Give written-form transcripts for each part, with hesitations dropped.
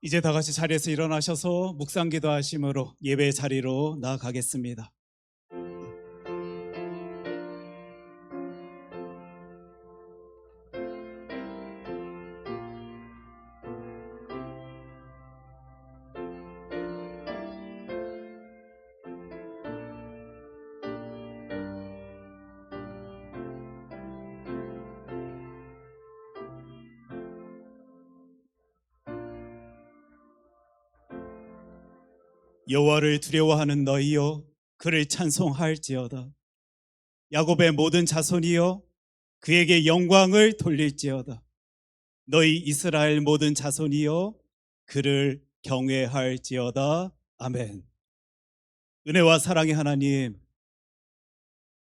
이제 다 같이 자리에서 일어나셔서 묵상 기도하심으로 예배 자리로 나아가겠습니다. 여호와를 두려워하는 너희여, 그를 찬송할지어다. 야곱의 모든 자손이여, 그에게 영광을 돌릴지어다. 너희 이스라엘 모든 자손이여, 그를 경외할지어다. 아멘. 은혜와 사랑의 하나님,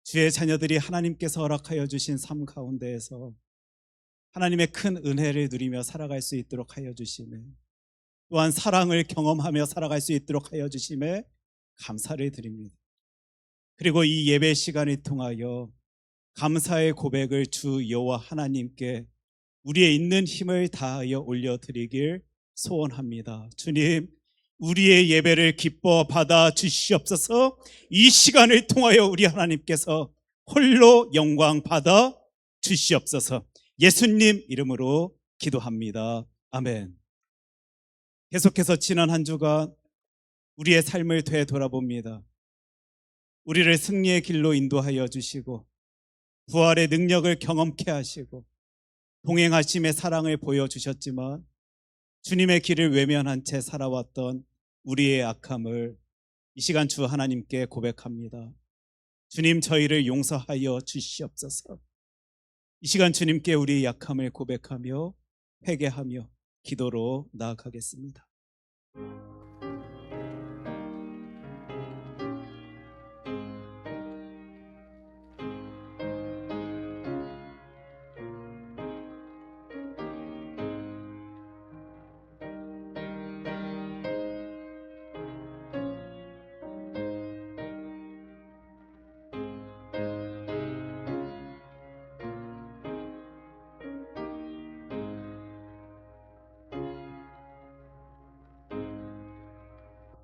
주의 자녀들이 하나님께서 허락하여 주신 삶 가운데에서 하나님의 큰 은혜를 누리며 살아갈 수 있도록 하여 주시네. 또한 사랑을 경험하며 살아갈 수 있도록 하여 주심에 감사를 드립니다. 그리고 이 예배 시간을 통하여 감사의 고백을 주 여호와 하나님께 우리의 있는 힘을 다하여 올려드리길 소원합니다. 주님, 우리의 예배를 기뻐 받아 주시옵소서. 이 시간을 통하여 우리 하나님께서 홀로 영광 받아 주시옵소서. 예수님 이름으로 기도합니다. 아멘. 계속해서 지난 한 주간 우리의 삶을 되돌아봅니다. 우리를 승리의 길로 인도하여 주시고 부활의 능력을 경험케 하시고 동행하심의 사랑을 보여주셨지만 주님의 길을 외면한 채 살아왔던 우리의 악함을 이 시간 주 하나님께 고백합니다. 주님, 저희를 용서하여 주시옵소서. 이 시간 주님께 우리의 약함을 고백하며 회개하며 기도로 나아가겠습니다.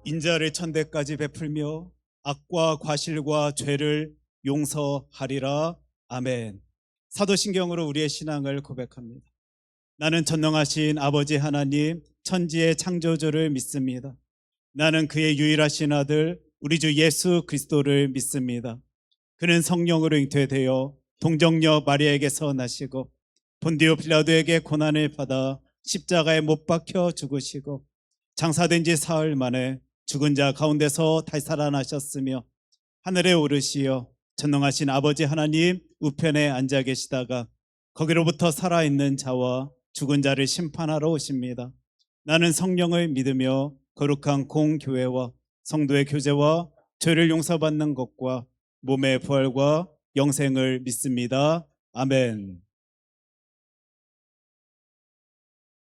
인자를 천대까지 베풀며 악과 과실과 죄를 용서하리라. 아멘. 사도신경으로 우리의 신앙을 고백합니다. 나는 전능하신 아버지 하나님, 천지의 창조주를 믿습니다. 나는 그의 유일하신 아들 우리 주 예수 그리스도를 믿습니다. 그는 성령으로 잉태되어 동정녀 마리아에게서 나시고 본디오 빌라도에게 고난을 받아 십자가에 못 박혀 죽으시고 장사된 지 사흘 만에 죽은 자 가운데서 다시 살아나셨으며 하늘에 오르시어 전능하신 아버지 하나님 우편에 앉아 계시다가 거기로부터 살아있는 자와 죽은 자를 심판하러 오십니다. 나는 성령을 믿으며 거룩한 공교회와 성도의 교제와 죄를 용서받는 것과 몸의 부활과 영생을 믿습니다. 아멘.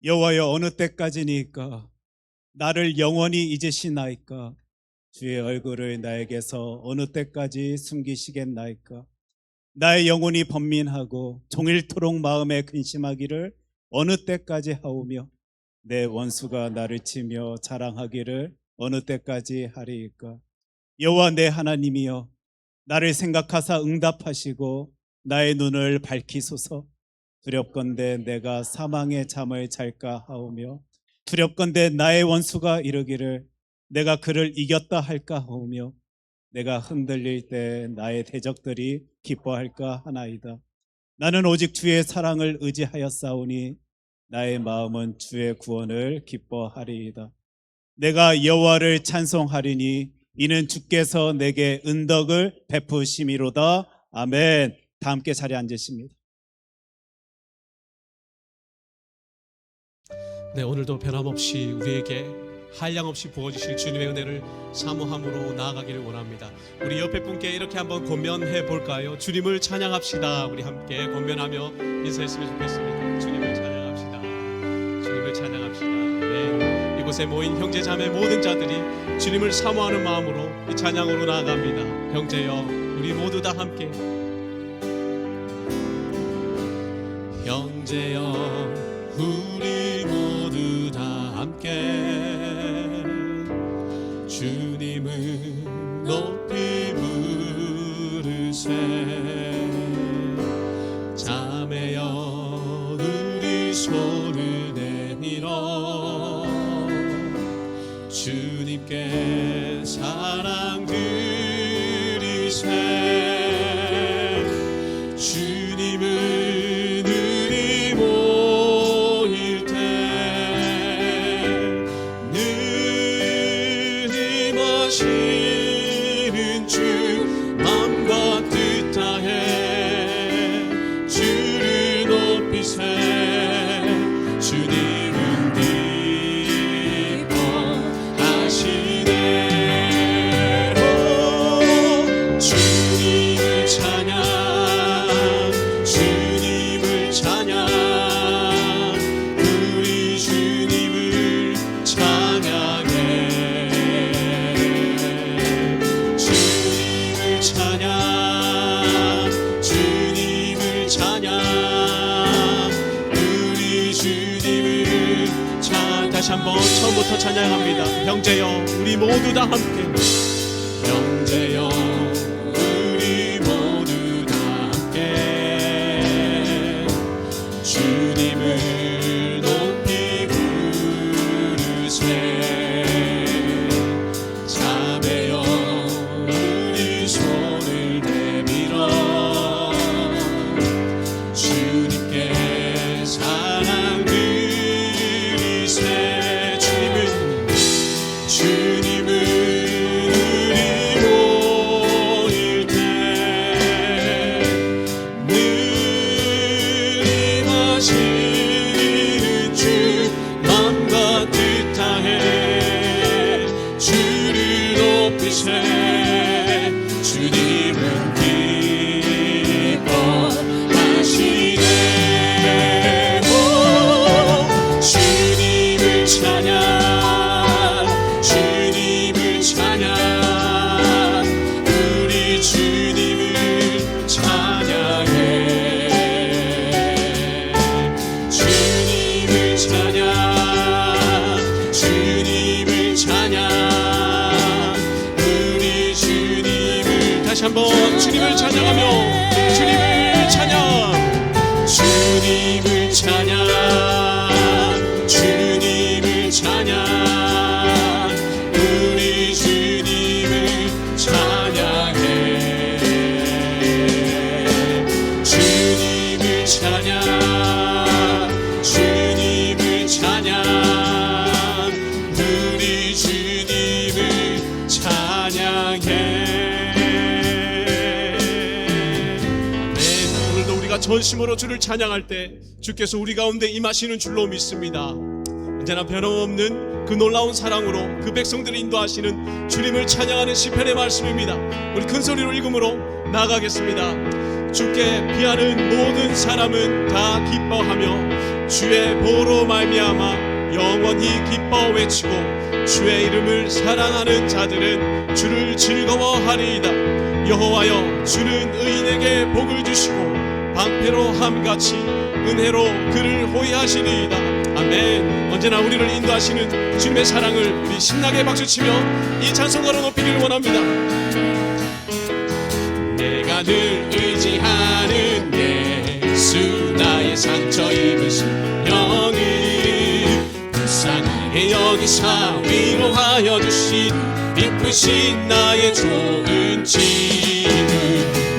여호와여, 어느 때까지니까 나를 영원히 잊으시나이까? 주의 얼굴을 나에게서 어느 때까지 숨기시겠나이까? 나의 영혼이 번민하고 종일토록 마음에 근심하기를 어느 때까지 하오며 내 원수가 나를 치며 자랑하기를 어느 때까지 하리이까? 여호와 내 하나님이여, 나를 생각하사 응답하시고 나의 눈을 밝히소서. 두렵건대 내가 사망의 잠을 잘까 하오며 두렵건대 나의 원수가 이르기를 내가 그를 이겼다 할까 하오며 내가 흔들릴 때 나의 대적들이 기뻐할까 하나이다. 나는 오직 주의 사랑을 의지하였사오니 나의 마음은 주의 구원을 기뻐하리이다. 내가 여호와를 찬송하리니 이는 주께서 내게 은덕을 베푸심이로다. 아멘. 다 함께 자리에 앉으십니다. 네, 오늘도 변함없이 우리에게 한량없이 부어주실 주님의 은혜를 사모함으로 나아가기를 원합니다. 우리 옆에 분께 이렇게 한번 권면해 볼까요? 주님을 찬양합시다. 우리 함께 권면하며 인사했으면 좋겠습니다. 주님을 찬양합시다. 주님을 찬양합시다. 네, 이곳에 모인 형제 자매 모든 자들이 주님을 사모하는 마음으로 이 찬양으로 나아갑니다. 형제여, 우리 모두 다 함께. 형제여, 우리 모두 다 함께 주님을 높이 부르세. 자매여 우리 손을 내밀어 주님께 사랑 드리세. 주님을 우리 모일 때 늘 임하시는 주 맘과 뜻 다해 주를 높이세. 주님은 기뻐하시네. 주님을 찬양, 주님을 찬양, 우리 주님을 찬양해. 주님을 찬양, 주님을 찬양, 우리 주님을 찬양. 다시 한번 처음부터 찬양합니다. 형제여 우리 모두 다 함께. 형제여 우리 모두 다 함께 주님을 높이 부르세. 자매여 우리 손을 내밀어 주님께 사랑 드리세. 주님을 우리 모일 때 늘 임하시는 주 맘과 뜻 다해 주를 높이세. 주님은 기뻐하시네. 주님을 찬양, 주님을 찬양, 우리 주님을 찬양해. 주님을 찬양, 주님을 찬양, 우리 주님을. 다시 한번 주님을 찬양하며 주님을 찬양. 주님을 찬양, 주님을 찬양, 우리 주님을 찬양해. 주님을 찬양, 주님을 찬양, 우리 주님을 찬양해. 오늘도 우리가 전심으로 주를 찬양할 때 주께서 우리 가운데 임하시는 줄로 믿습니다. 언제나 변함없는 그 놀라운 사랑으로 그 백성들을 인도하시는 주님을 찬양하는 시편의 말씀입니다. 우리 큰 소리로 읽음으로 나아가겠습니다. 주께 피하는 모든 사람은 다 기뻐하며 주의 보로 말미암아 영원히 기뻐 외치고 주의 이름을 사랑하는 자들은 주를 즐거워하리이다. 여호와여 주는 의인에게 복을 주시고 방패로 함같이 은혜로 그를 호위하시리이다. 아멘. 언제나 우리를 인도하시는 주님의 사랑을 우리 신나게 박수치며 이 찬송가로 높이기를 원합니다. 내가 늘 의지하는 예수 나의 상처 입으신 영이 불쌍하게 여기사 위로하여 주신 이쁘신 나의 좋은 친구.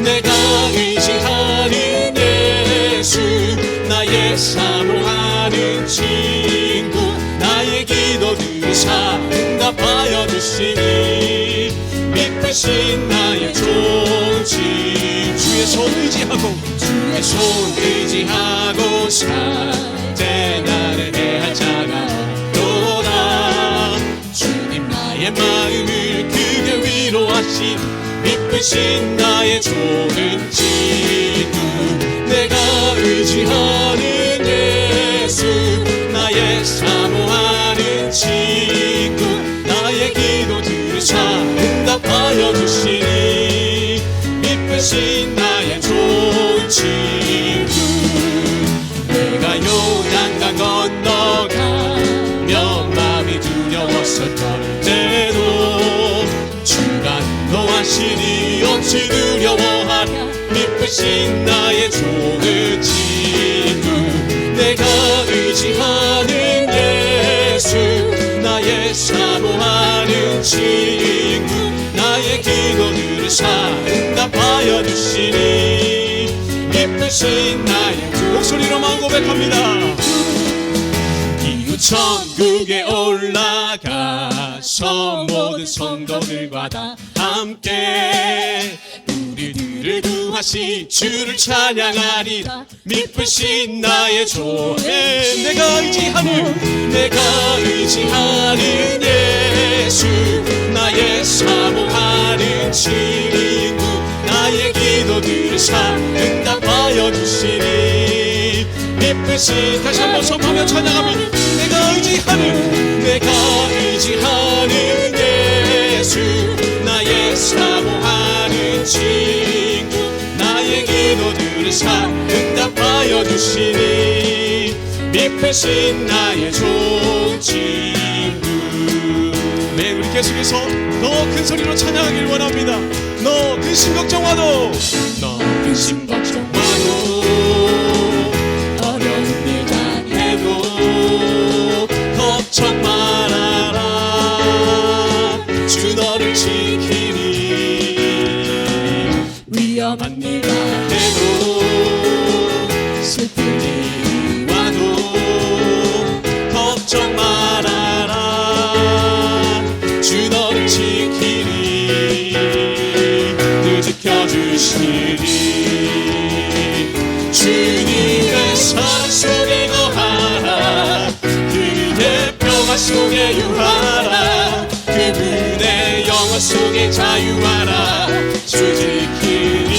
내가 의지하는 예수 나의 사모하는 친구. 나의 기도 들으사 응답하여 주시니 이쁘신 나의 좋은 친구. 주의 손 의지하고 주의 손 의지하고 살 때 나를 해할 자가 없도다. 주님 나의 마음을 크게 위로하신 이쁘신 나의 좋은 친구. 내가 의지하는 예수 나의 사모하는 친구. 나의 기도 들으사 응답하여 주시니 이쁘신 나의 좋은 친구. 내가 요단강 건너가며 믿으신 나의 좋은 친구, 내가 의지하는 예수, 나의 사모하는 친구, 나의 기도들을 응답하여 주시니 기쁘신 나의 주. 목소리로만 고백합니다. 이후 천국에 올라가서 모든 성도들과 다 함께 우리들을 구하시 주를 찬양하리라. 미쁘신 나의 조해, 내가 의지하는 예수, 나의 사모하는 친구, 나의 기도들을 응답하여 주시니 미쁘신. 다시 한번 선포하며 찬양합니다. 내가 의지하는 예수, 나의 사모하는 친구, 나의 기도들을 응답하여 주시니 미쁘신 나의 좋은 친구. 네, 우리 계속해서 더 큰 소리로 찬양하길 원합니다. 너 근심 걱정와도, 너 근심 걱정와도, 어려운 일 당해도 걱정 말아라. 주 너를 지키니. 위험한 일 당해도 슬픈 일 와도 걱정 말아라. 주 너를 지키니. 늘 지켜주시니. 주님의 사랑 속에 거하라. 그의 평화 속에 유하라. 그분의 영원 속에 자유하라. 주 지키니.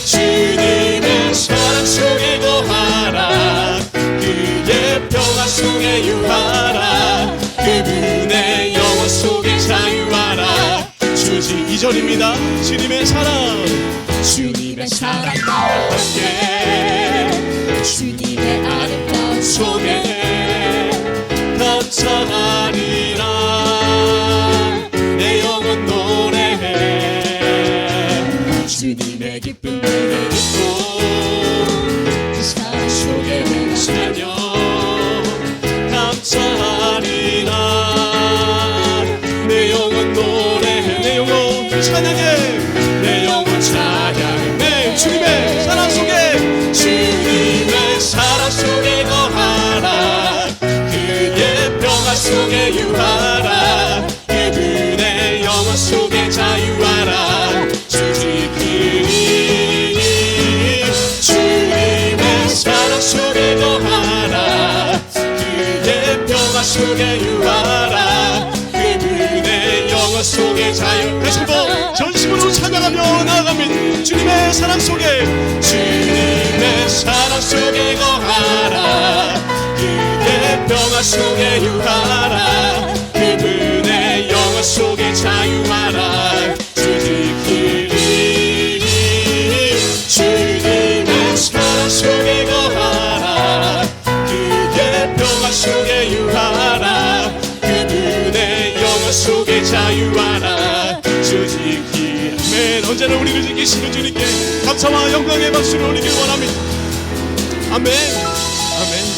주님의 사랑 속에 거하라. 그의 평화 속에 유하라. 그분의 영원 속에 자유하라. 주지 2절입니다. 주님의 사랑, 주님의 사랑 나와 함께 주님의 아름다운 속에 감사하리라. 내 영혼 노래해. 주님의 기쁨 노래 듣고 그 사랑 속에 사며 감사하리라. 내 영혼 노래해. 내 영혼 찬양해. 내 영혼 찬양해. 내 주님의 사랑 속에, 주님의 사랑 속에 거하라. 그의 평화 속에 유하라. 그분의 영원 속에 자유하라. 주 지키니. 주님의 사랑 속에 거하라. 그의 평화 속에 유하라. 그분의 영원 속에 자유. 다시 한번 전심으로 찬양하며 나아갑니다. 주님의 사랑 속에, 주님의 사랑 속에 거하라. 그의 평화 속에 유하라. 그분의 영원 속에 자유하라. 주 지키니. 주님의 사랑 속에 거하라. 그의 평화 속에 유하라. 그분의 영원 속에 자유하라. 주 지키니. 아멘. 언제나 우리를 지키시는 주님께 감사와 영광의 박수를 올리길 원합니다. 아멘. 아멘.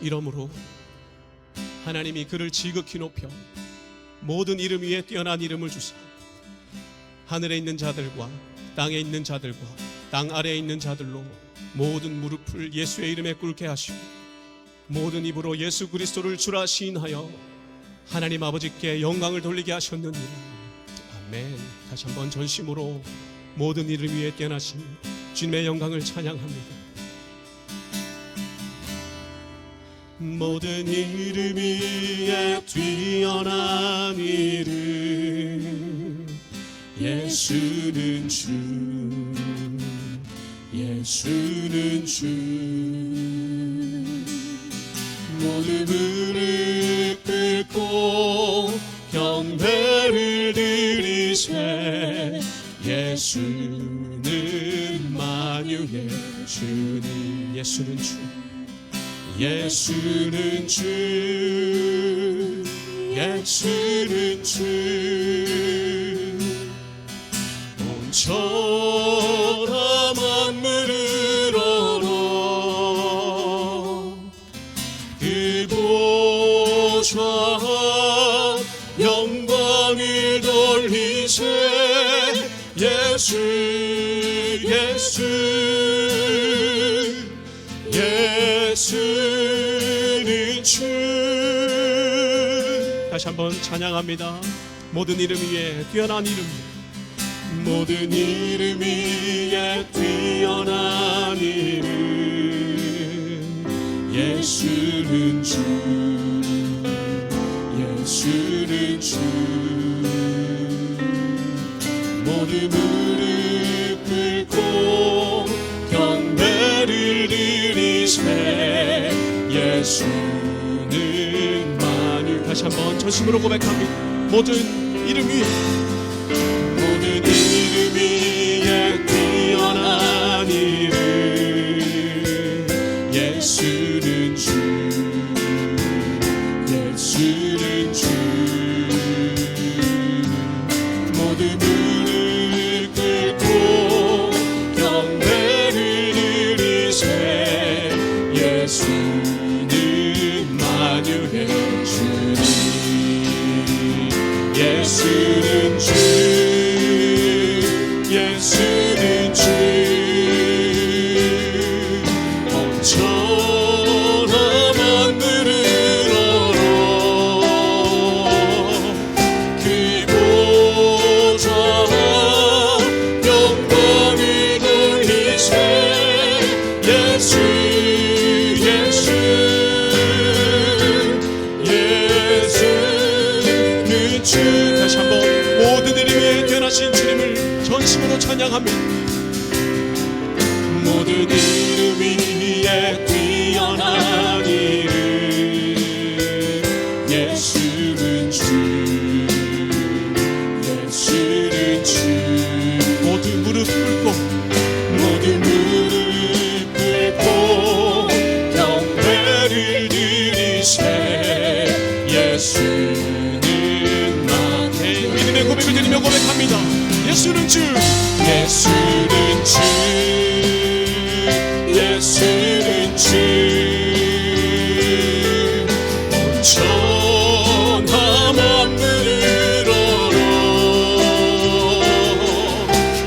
이러므로 하나님이 그를 지극히 높여 모든 이름 위에 뛰어난 이름을 주사 하늘에 있는 자들과 땅에 있는 자들과 땅 아래에 있는 자들로 모든 무릎을 예수의 이름에 꿇게 하시고 모든 입으로 예수 그리스도를 주라 시인하여 하나님 아버지께 영광을 돌리게 하셨느니라. 아멘. 다시 한번 전심으로 모든 이름 위에 뛰어나신 주님의 영광을 찬양합니다. 모든 이름 위에 뛰어난 이름 예수는 주, 예수는 주. 모든 무릎 꿇고 경배를 드리세 예수 주님. 예수는 주, 예수는 주, 예수는 주. 온 천하 만물을 얼어 그 보좌 영광을 돌리세. 예수, 예수, 예수는 주. 다시 한번 찬양합니다. 모든 이름 위에 뛰어난 이름, 모든 이름 위에 뛰어난 이름. 예수는 주, 예수는 주. 모든 무릎 꿇고 경배를 드리세. 예수는 만유. 다시 한번 전심으로 고백합니다. 모든 이름 위에, 모든 이름 위에 뛰어난 이름. 예수는 주, 예수는 주. 모든 무릎 꿇고 경배를 드리세. 예수는 만유의 주님. 예수는 주, 예수는 주. 온 천하 만물을 얼어 그 보좌 영광을 돌리세. 예수, 예수, 예수는 주. 다시 한번 모든 이름 위에 뛰어나신 주님을 전심으로 찬양합니다. 모든 이름 위에 뛰어난 이름. 예수는 주, 예수는 주. 모든 무릎 꿇고, 모든 무릎 꿇고 경배를 드리세. 예수는 믿음의 고백을 드리며 고백합니다. 예수는 주, 예수는 주, 예수는 주. 온 천하 만물을 얼어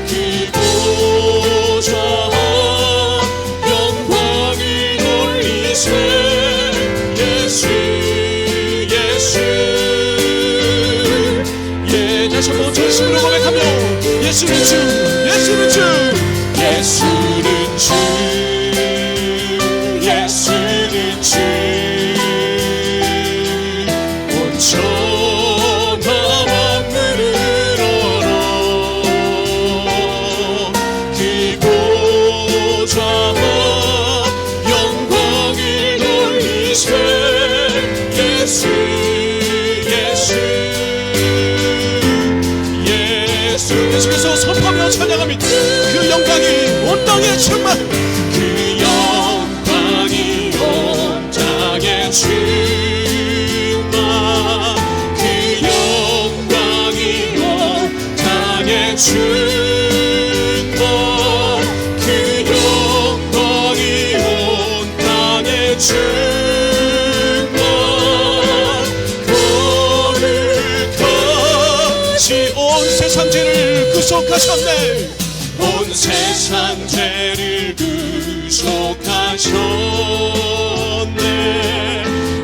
그 보좌 영광을 돌리세. 예수, 예수, 예. 다시 한번 전심으로 고백하며 예수는 주, 예수는 주, 예수는 주, 예수는 주. 온 천하 만물을 얼어 그 보좌 영광을 돌리세. 예수, 예수, 예수. 계속해서 선포하며 찬양합니다. 그 영광이 온 땅에 충만, 그 영광이 온 땅에 충만. 그 영광이 온 땅에 충만. 그 영광이 온 땅에 충만. 거룩하시 온 세상 죄를 구속하셨네. 온 세상 죄를 구속하셨네.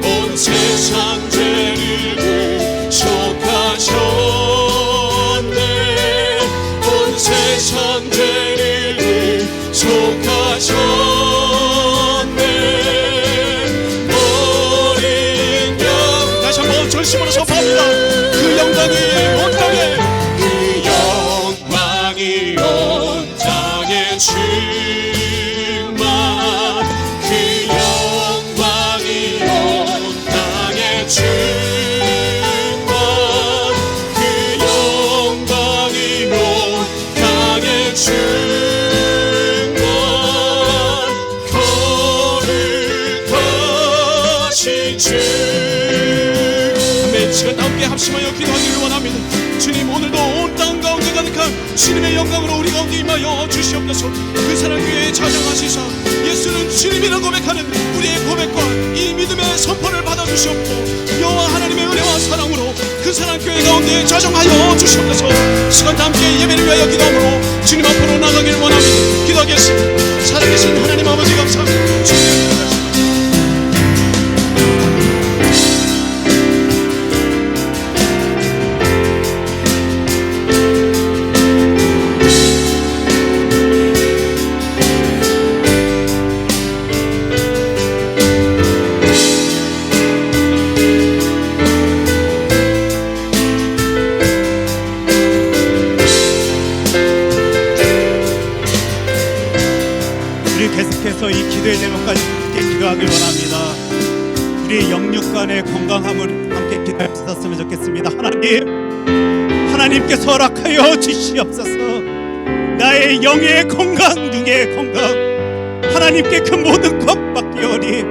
온 세상 죄를 구속하셨네. 온 세상 죄를 구속하셨네. 어린 양. 다시 한번 전심으로 선포합니다. 그 영광이 온 땅에, 그 영광이 온 땅에 충만. 그 영광이 주 아멘. 시간 함께 합심하여 기도하기를 원합니다. 주님, 오늘도 온 땅 가운데 가득한 주님의 영광으로 우리 가운데 임하여 주시옵소서. 그 사랑 위에 자정하시사 예수는 주님이라 고백하는 우리의 고백과 이 믿음의 선포를 받아주시옵고 여호와 하나님의 은혜와 사랑으로 그 사랑 교회 가운데 자정하여 주시옵소서. 시간 함께 예배를 위하여 기도함으로 주님 앞으로 나가기를 원합니다. 기도하겠습니다. 살아계신 하나님 아버지 감사합니다. 주님 계속해서 이 기도의 제목까지 함께 기도하길 원합니다. 우리 영육 간의 건강함을 함께 기도했었으면 좋겠습니다. 하나님께서 허락하여 주시옵소서. 나의 영의 건강, 육의 건강, 하나님께 그 모든 것 맡기오니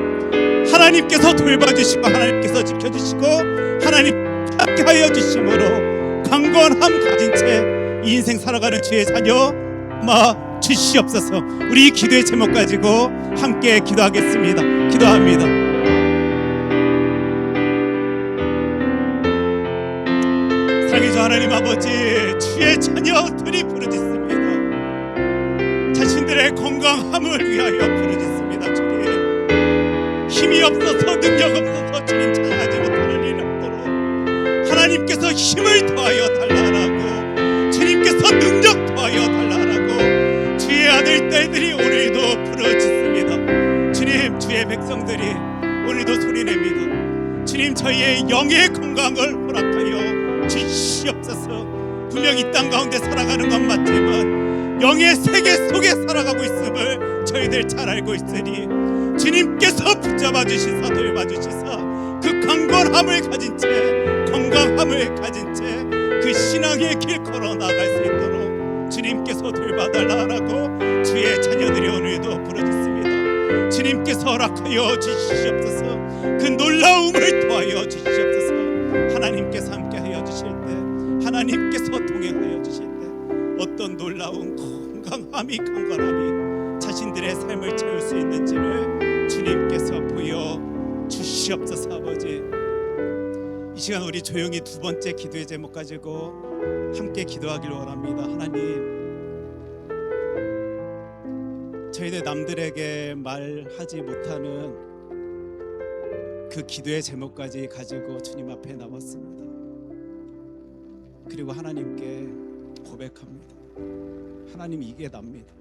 하나님께서 돌봐주시고 하나님께서 지켜주시고 하나님 함께하여 주심으로 강건함 가진 채 이 인생 살아가는 주의 자녀 주시옵소서. 우리 기도의 제목 가지고 함께 기도하겠습니다. 기도합니다. 사랑해주 하나님 아버지, 주의 자녀들이 부르짖습니다. 자신들의 건강함을 위하여 부르짖습니다. 주님, 힘이 없어서 능력 없어서 주님 찬양하지 못하는 일 없도록 하나님께서 힘을 더하여 달라라고, 주님께서 능력 더하여 달라라고 주의 아들 딸들이 오늘도 부르짖습니다. 주님, 주의 백성들이 오늘도 소리냅니다. 주님, 저희의 영의 건강을 허락하여 주시옵소서. 분명 이 땅 가운데 살아가는 건 맞지만 영의 세계 속에 살아가고 있음을 저희들 잘 알고 있으니 주님께서 붙잡아 주시사 돌봐 주시사 그 강건함을 가진 채, 건강함을 가진 채 그 신앙의 길 걸어 나갈 수 있도록 주님께서 돌봐달라고 주의 자녀들이 오늘도 부르짖습니다. 주님께서 허락하여 주시옵소서. 그 놀라움을 더하여 주시옵소서. 하나님께서 함께하여 주실 때, 하나님께서 동행하여 주실 때 어떤 놀라운 건강함이, 강건함이 자신들의 삶을 채울 수 있는지를 주님께서 보여 주시옵소서. 아버지, 이 시간 우리 조용히 두 번째 기도의 제목 가지고 함께 기도하길 원합니다. 하나님, 저희들 남들에게 말하지 못하는 그 기도의 제목까지 가지고 주님 앞에 나왔습니다. 그리고 하나님께 고백합니다. 하나님, 이게 납니다.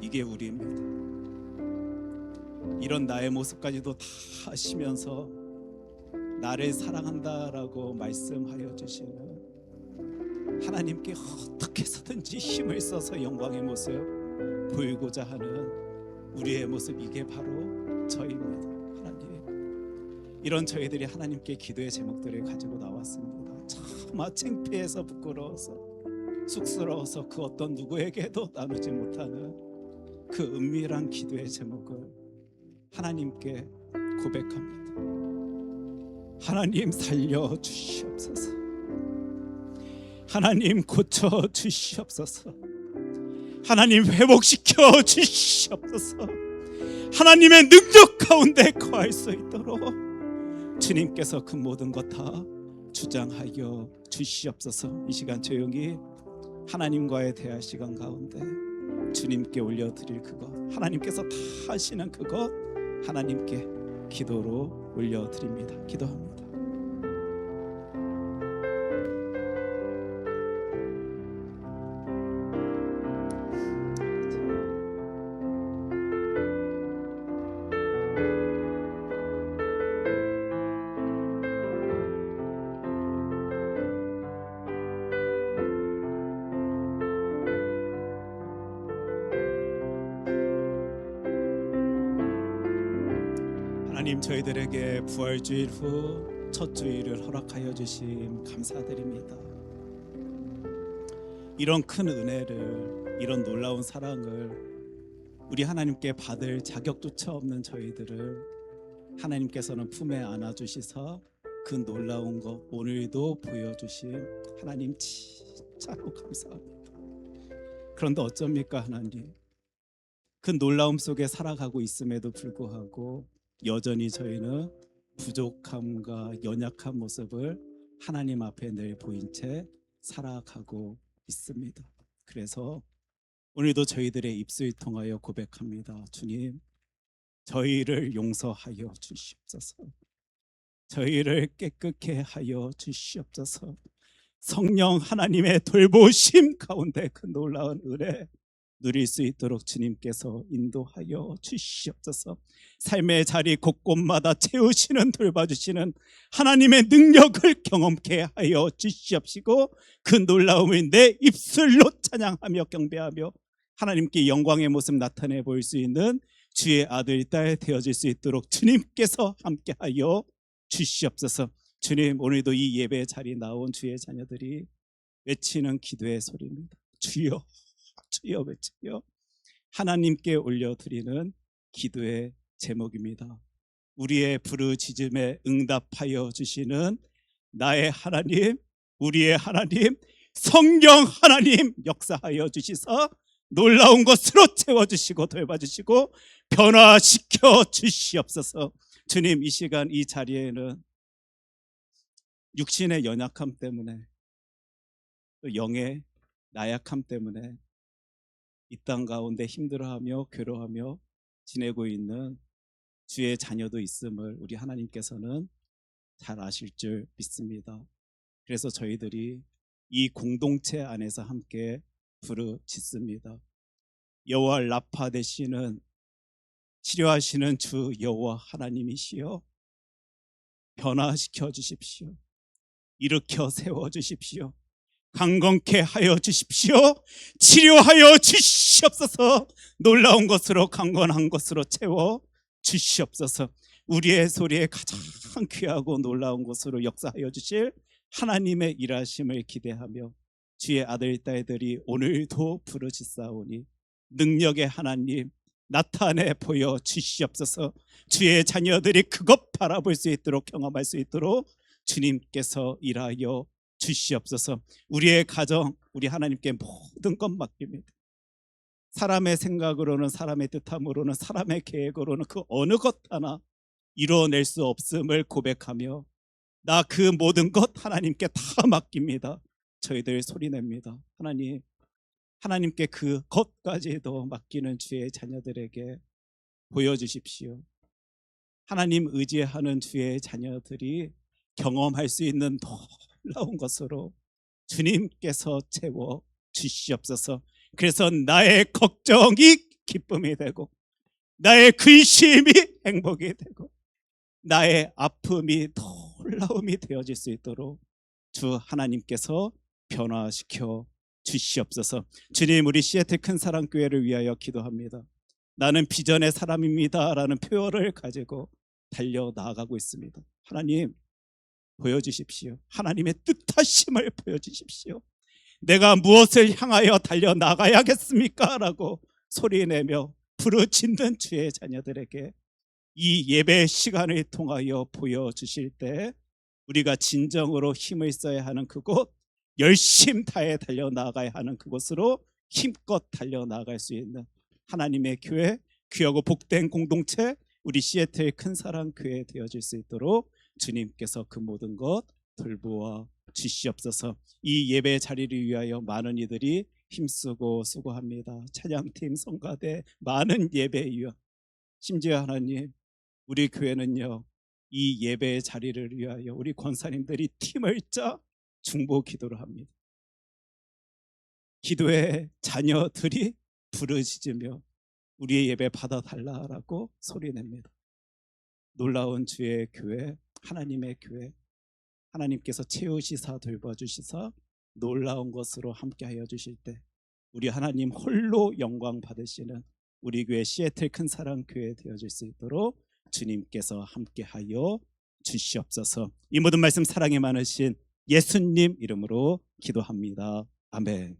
이게 우리입니다. 이런 나의 모습까지도 다 하시면서 나를 사랑한다라고 말씀하여 주시는 하나님께 어떻게 해서든지 힘을 써서 영광의 모습 보이고자 하는 우리의 모습, 이게 바로 저희입니다. 하나님, 이런 저희들이 하나님께 기도의 제목들을 가지고 나왔습니다. 차마 창피해서, 부끄러워서, 쑥스러워서 그 어떤 누구에게도 나누지 못하는 그 은밀한 기도의 제목을 하나님께 고백합니다. 하나님, 살려 주시옵소서. 하나님, 고쳐 주시옵소서. 하나님, 회복시켜 주시옵소서. 하나님의 능력 가운데 거할 수 있도록 주님께서 그 모든 것 다 주장하여 주시옵소서. 이 시간 조용히 하나님과의 대화 시간 가운데 주님께 올려드릴 그것, 하나님께서 다 하시는 그것 하나님께 기도로 올려드립니다. 기도합니다. 하나님, 저희들에게 부활주일 후 첫 주일을 허락하여 주심 감사드립니다. 이런 큰 은혜를, 이런 놀라운 사랑을 우리 하나님께 받을 자격조차 없는 저희들을 하나님께서는 품에 안아주시사 그 놀라운 것 오늘도 보여주심 하나님 진짜로 감사합니다. 그런데 어쩝니까 하나님, 그 놀라움 속에 살아가고 있음에도 불구하고 여전히 저희는 부족함과 연약한 모습을 하나님 앞에 늘 보인 채 살아가고 있습니다. 그래서 오늘도 저희들의 입술 통하여 고백합니다. 주님, 저희를 용서하여 주시옵소서. 저희를 깨끗게 하여 주시옵소서. 성령 하나님의 돌보심 가운데 그 놀라운 은혜 누릴 수 있도록 주님께서 인도하여 주시옵소서. 삶의 자리 곳곳마다 채우시는 돌봐주시는 하나님의 능력을 경험케 하여 주시옵시고 그 놀라움을 내 입술로 찬양하며 경배하며 하나님께 영광의 모습 나타내 보일 수 있는 주의 아들 딸 되어질 수 있도록 주님께서 함께하여 주시옵소서. 주님, 오늘도 이 예배 자리에 나온 주의 자녀들이 외치는 기도의 소리입니다. 주여 주여 외치며 하나님께 올려드리는 기도의 제목입니다. 우리의 부르짖음에 응답하여 주시는 나의 하나님, 우리의 하나님, 성령 하나님 역사하여 주시사 놀라운 것으로 채워주시고 돌봐주시고 변화시켜 주시옵소서. 주님, 이 시간 이 자리에는 육신의 연약함 때문에 또 영의 나약함 때문에 이 땅 가운데 힘들어하며 괴로워하며 지내고 있는 주의 자녀도 있음을 우리 하나님께서는 잘 아실 줄 믿습니다. 그래서 저희들이 이 공동체 안에서 함께 부르짖습니다. 여호와 라파 되시는 치료하시는 주 여호와 하나님이시여, 변화시켜 주십시오. 일으켜 세워 주십시오. 강건케 하여 주십시오. 치료하여 주시옵소서. 놀라운 것으로 강건한 것으로 채워 주시옵소서. 우리의 소리에 가장 귀하고 놀라운 것으로 역사하여 주실 하나님의 일하심을 기대하며 주의 아들 딸들이 오늘도 부르짖사오니 능력의 하나님 나타내 보여 주시옵소서. 주의 자녀들이 그것 바라볼 수 있도록 경험할 수 있도록 주님께서 일하여 주시옵소서. 우리의 가정, 우리 하나님께 모든 것 맡깁니다. 사람의 생각으로는, 사람의 뜻함으로는, 사람의 계획으로는 그 어느 것 하나 이루어낼 수 없음을 고백하며 나 그 모든 것 하나님께 다 맡깁니다. 저희들 소리냅니다. 하나님, 하나님께 그 것까지도 맡기는 주의 자녀들에게 보여주십시오. 하나님 의지하는 주의 자녀들이 경험할 수 있는 놀라운 것으로 주님께서 채워 주시옵소서. 그래서 나의 걱정이 기쁨이 되고 나의 근심이 행복이 되고 나의 아픔이 놀라움이 되어질 수 있도록 주 하나님께서 변화시켜 주시옵소서. 주님, 우리 시애틀 큰사랑교회를 위하여 기도합니다. 나는 비전의 사람입니다 라는 표현을 가지고 달려나가고 있습니다. 하나님, 보여주십시오. 하나님의 뜻하심을 보여주십시오. 내가 무엇을 향하여 달려나가야겠습니까? 라고 소리내며 부르짖는 주의 자녀들에게 이 예배 시간을 통하여 보여주실 때 우리가 진정으로 힘을 써야 하는 그곳, 열심 다해 달려나가야 하는 그곳으로 힘껏 달려나갈 수 있는 하나님의 교회, 귀하고 복된 공동체, 우리 시애틀 큰사랑교회 되어질 수 있도록 주님께서 그 모든 것 돌보아 주시옵소서. 이 예배 자리를 위하여 많은 이들이 힘쓰고 수고합니다. 찬양팀, 성가대, 많은 예배위원, 심지어 하나님, 우리 교회는요, 이 예배 자리를 위하여 우리 권사님들이 팀을 짜 중보 기도를 합니다. 기도의 자녀들이 부르짖으며 우리의 예배 받아달라고 소리냅니다. 놀라운 주의 교회, 하나님의 교회, 하나님께서 채우시사 돌봐주시사 놀라운 것으로 함께하여 주실 때 우리 하나님 홀로 영광 받으시는 우리 교회 시애틀 큰사랑교회 되어질 수 있도록 주님께서 함께하여 주시옵소서. 이 모든 말씀 사랑이 많으신 예수님 이름으로 기도합니다. 아멘.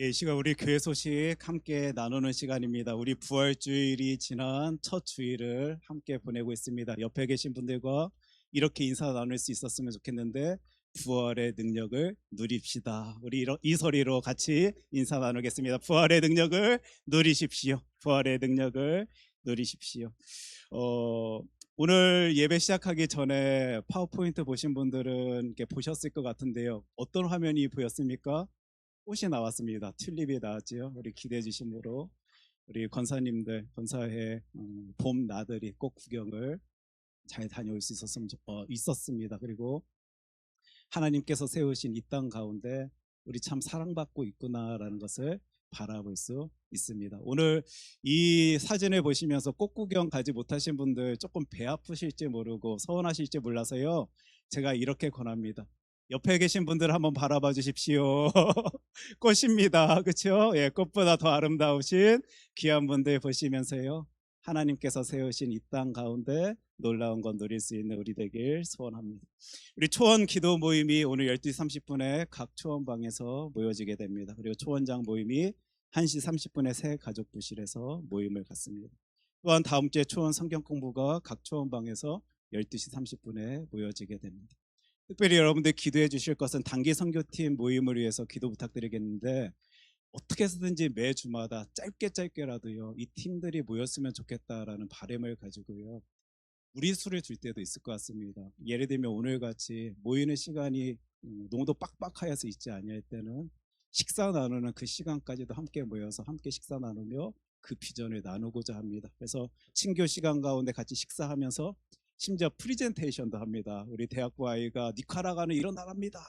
예, 이 시간 우리 교회 소식 함께 나누는 시간입니다. 우리 부활주일이 지난 첫 주일을 함께 보내고 있습니다. 옆에 계신 분들과 이렇게 인사 나눌 수 있었으면 좋겠는데 부활의 능력을 누립시다. 우리 이 소리로 같이 인사 나누겠습니다. 부활의 능력을 누리십시오. 부활의 능력을 누리십시오. 오늘 예배 시작하기 전에 파워포인트 보신 분들은 이렇게 보셨을 것 같은데요. 어떤 화면이 보였습니까? 꽃이 나왔습니다. 튤립이 나왔지요. 우리 기대해 주심으로 우리 권사님들 권사회 봄 나들이 꽃 구경을 잘 다녀올 수 있었습니다. 그리고 하나님께서 세우신 이 땅 가운데 우리 참 사랑받고 있구나라는 것을 바라볼 수 있습니다. 오늘 이 사진을 보시면서 꽃 구경 가지 못하신 분들 조금 배 아프실지 모르고 서운하실지 몰라서요. 제가 이렇게 권합니다. 옆에 계신 분들 한번 바라봐 주십시오. 꽃입니다. 그렇죠? 예, 꽃보다 더 아름다우신 귀한 분들 보시면서요. 하나님께서 세우신 이 땅 가운데 놀라운 건 누릴 수 있는 우리 되길 소원합니다. 우리 초원 기도 모임이 오늘 12시 30분에 각 초원방에서 모여지게 됩니다. 그리고 초원장 모임이 1시 30분에 새 가족부실에서 모임을 갖습니다. 또한 다음 주에 초원 성경 공부가 각 초원방에서 12시 30분에 모여지게 됩니다. 특별히 여러분들 기도해 주실 것은 단기 선교팀 모임을 위해서 기도 부탁드리겠는데 어떻게 해서든지 매주마다 짧게라도요 이 팀들이 모였으면 좋겠다라는 바람을 가지고요 무리수를 줄 때도 있을 것 같습니다. 예를 들면 오늘같이 모이는 시간이 농도 빡빡하여서 있지 아니할 때는 식사 나누는 그 시간까지도 함께 모여서 함께 식사 나누며 그 비전을 나누고자 합니다. 그래서 친교 시간 가운데 같이 식사하면서 심지어 프리젠테이션도 합니다. 우리 대학부 아이가 니카라과는 이런 나라입니다.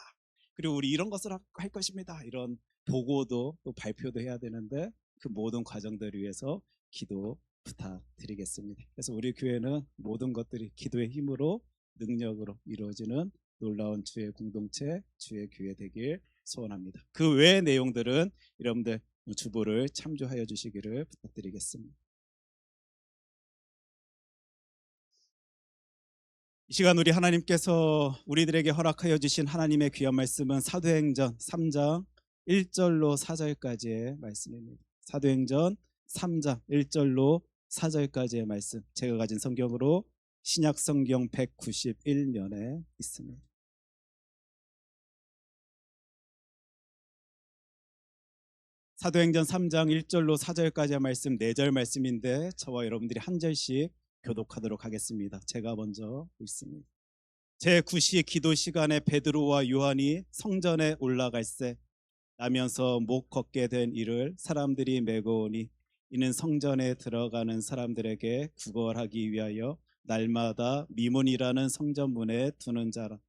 그리고 우리 이런 것을 할 것입니다. 이런 보고도 또 발표도 해야 되는데 그 모든 과정들을 위해서 기도 부탁드리겠습니다. 그래서 우리 교회는 모든 것들이 기도의 힘으로 능력으로 이루어지는 놀라운 주의 공동체, 주의 교회 되길 소원합니다. 그 외의 내용들은 여러분들 주보를 참조하여 주시기를 부탁드리겠습니다. 이 시간 우리 하나님께서 우리들에게 허락하여 주신 하나님의 귀한 말씀은 사도행전 3장 1절로 4절까지의 말씀입니다. 사도행전 3장 1절로 4절까지의 말씀, 제가 가진 성경으로 신약 성경 191면에 있습니다. 사도행전 3장 1절로 4절까지의 말씀 4절 말씀인데 저와 여러분들이 한 절씩 교독하도록 하겠습니다. 제가 먼저 읽습니다. 제9시 기도 시간에 베드로와 요한이 성전에 올라갈새 나면서 못 걷게 된 이를 사람들이 메고 오니 이는 성전에 들어가는 사람들에게 구걸하기 위하여 날마다 미문이라는 성전문에 두는 자라.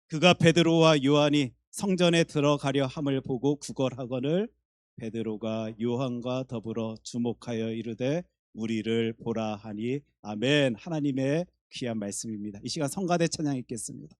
그가 베드로와 요한이 성전에 들어가려 함을 보고 구걸하거늘 베드로가 요한과 더불어 주목하여 이르되 우리를 보라 하니 아멘. 하나님의 귀한 말씀입니다. 이 시간 성가대 찬양 읽겠습니다.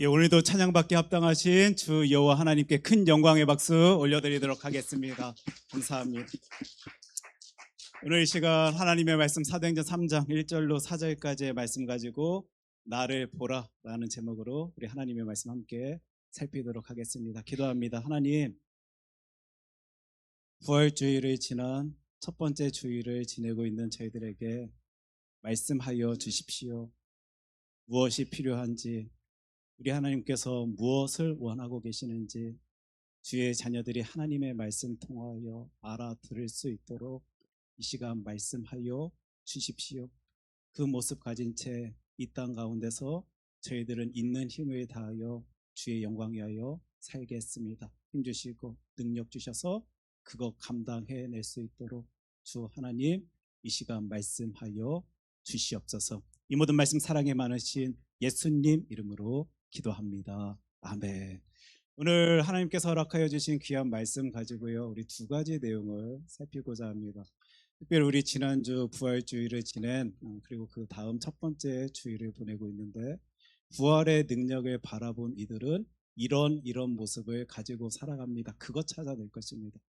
예, 오늘도 찬양받기 합당하신 주 여호와 하나님께 큰 영광의 박수 올려드리도록 하겠습니다. 감사합니다. 오늘 이 시간 하나님의 말씀 사도행전 3장 1절로 4절까지의 말씀 가지고 나를 보라 라는 제목으로 우리 하나님의 말씀 함께 살피도록 하겠습니다. 기도합니다. 하나님, 부활주의를 지난 첫 번째 주일을 지내고 있는 저희들에게 말씀하여 주십시오. 무엇이 필요한지, 우리 하나님께서 무엇을 원하고 계시는지 주의 자녀들이 하나님의 말씀 통하여 알아들을 수 있도록 이 시간 말씀하여 주십시오. 그 모습 가진 채 이 땅 가운데서 저희들은 있는 힘을 다하여 주의 영광 위하여 살겠습니다. 힘주시고 능력 주셔서 그거 감당해낼 수 있도록 주 하나님 이 시간 말씀하여 주시옵소서. 이 모든 말씀 사랑에 많으신 예수님 이름으로 기도합니다. 아멘. 오늘 하나님께서 허락하여 주신 귀한 말씀 가지고요, 우리 두 가지 내용을 살피고자 합니다. 특별히 우리 지난주 부활주의를 지낸 그리고 그 다음 첫 번째 주일을 보내고 있는데, 부활의 능력을 바라본 이들은 이런 모습을 가지고 살아갑니다. 그것 찾아낼 것입니다.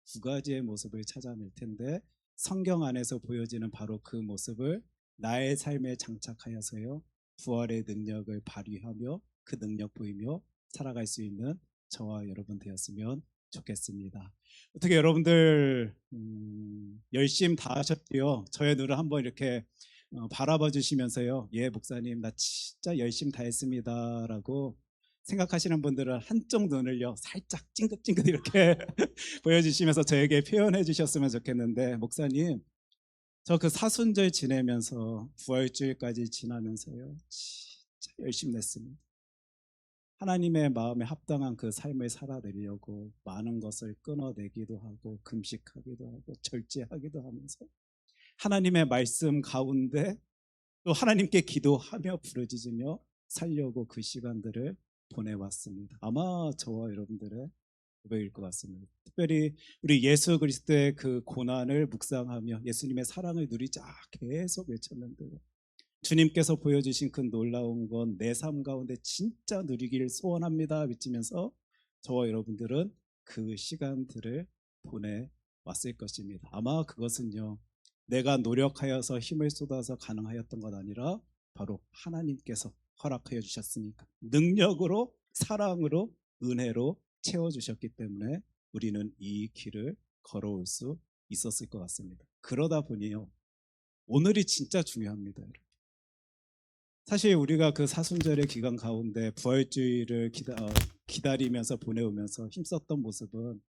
두 가지의 모습을 찾아낼 텐데, 성경 안에서 보여지는 바로 그 모습을 나의 삶에 장착하여서요, 부활의 능력을 발휘하며 그 능력 보이며 살아갈 수 있는 저와 여러분 되었으면 좋겠습니다. 어떻게 여러분들 열심 다 하셨고요. 저의 눈을 한번 이렇게 바라봐 주시면서요, 예 목사님 나 진짜 열심 다 했습니다 라고 생각하시는 분들은 한쪽 눈을요 살짝 찡긋찡긋 이렇게 보여주시면서 저에게 표현해 주셨으면 좋겠는데, 목사님 저 그 사순절 지내면서 부활주일까지 지나면서요 진짜 열심히 냈습니다. 하나님의 마음에 합당한 그 삶을 살아내려고 많은 것을 끊어내기도 하고 금식하기도 하고 절제하기도 하면서 하나님의 말씀 가운데 또 하나님께 기도하며 부르짖으며 살려고 그 시간들을 보내왔습니다. 아마 저와 여러분들의 고백일 것 같습니다. 특별히 우리 예수 그리스도의 그 고난을 묵상하며 예수님의 사랑을 누리자 계속 외쳤는데, 주님께서 보여주신 그 놀라운 건 내 삶 가운데 진짜 누리기를 소원합니다 외치면서 저와 여러분들은 그 시간들을 보내왔을 것입니다. 아마 그것은요 내가 노력하여서 힘을 쏟아서 가능하였던 것 아니라 바로 하나님께서 허락하여 주셨으니까, 능력으로 사랑으로 은혜로 채워주셨기 때문에 우리는 이 길을 걸어올 수 있었을 것 같습니다. 그러다 보니요 오늘이 진짜 중요합니다. 여러분. 사실 우리가 그 사순절의 기간 가운데 부활주의를 기다리면서 보내오면서 힘썼던 모습은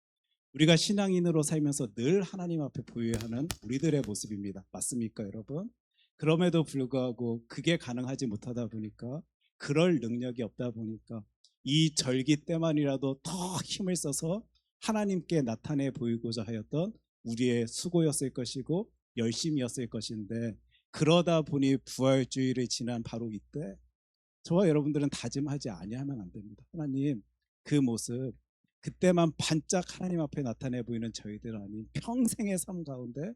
우리가 신앙인으로 살면서 늘 하나님 앞에 보유하는 우리들의 모습입니다. 맞습니까 여러분? 그럼에도 불구하고 그게 가능하지 못하다 보니까, 그럴 능력이 없다 보니까 이 절기 때만이라도 더 힘을 써서 하나님께 나타내 보이고자 하였던 우리의 수고였을 것이고 열심이었을 것인데, 그러다 보니 부활주의를 지난 바로 이때 저와 여러분들은 다짐하지 아니하면 안 됩니다. 하나님 그 모습 그때만 반짝 하나님 앞에 나타내 보이는 저희들 아닌 평생의 삶 가운데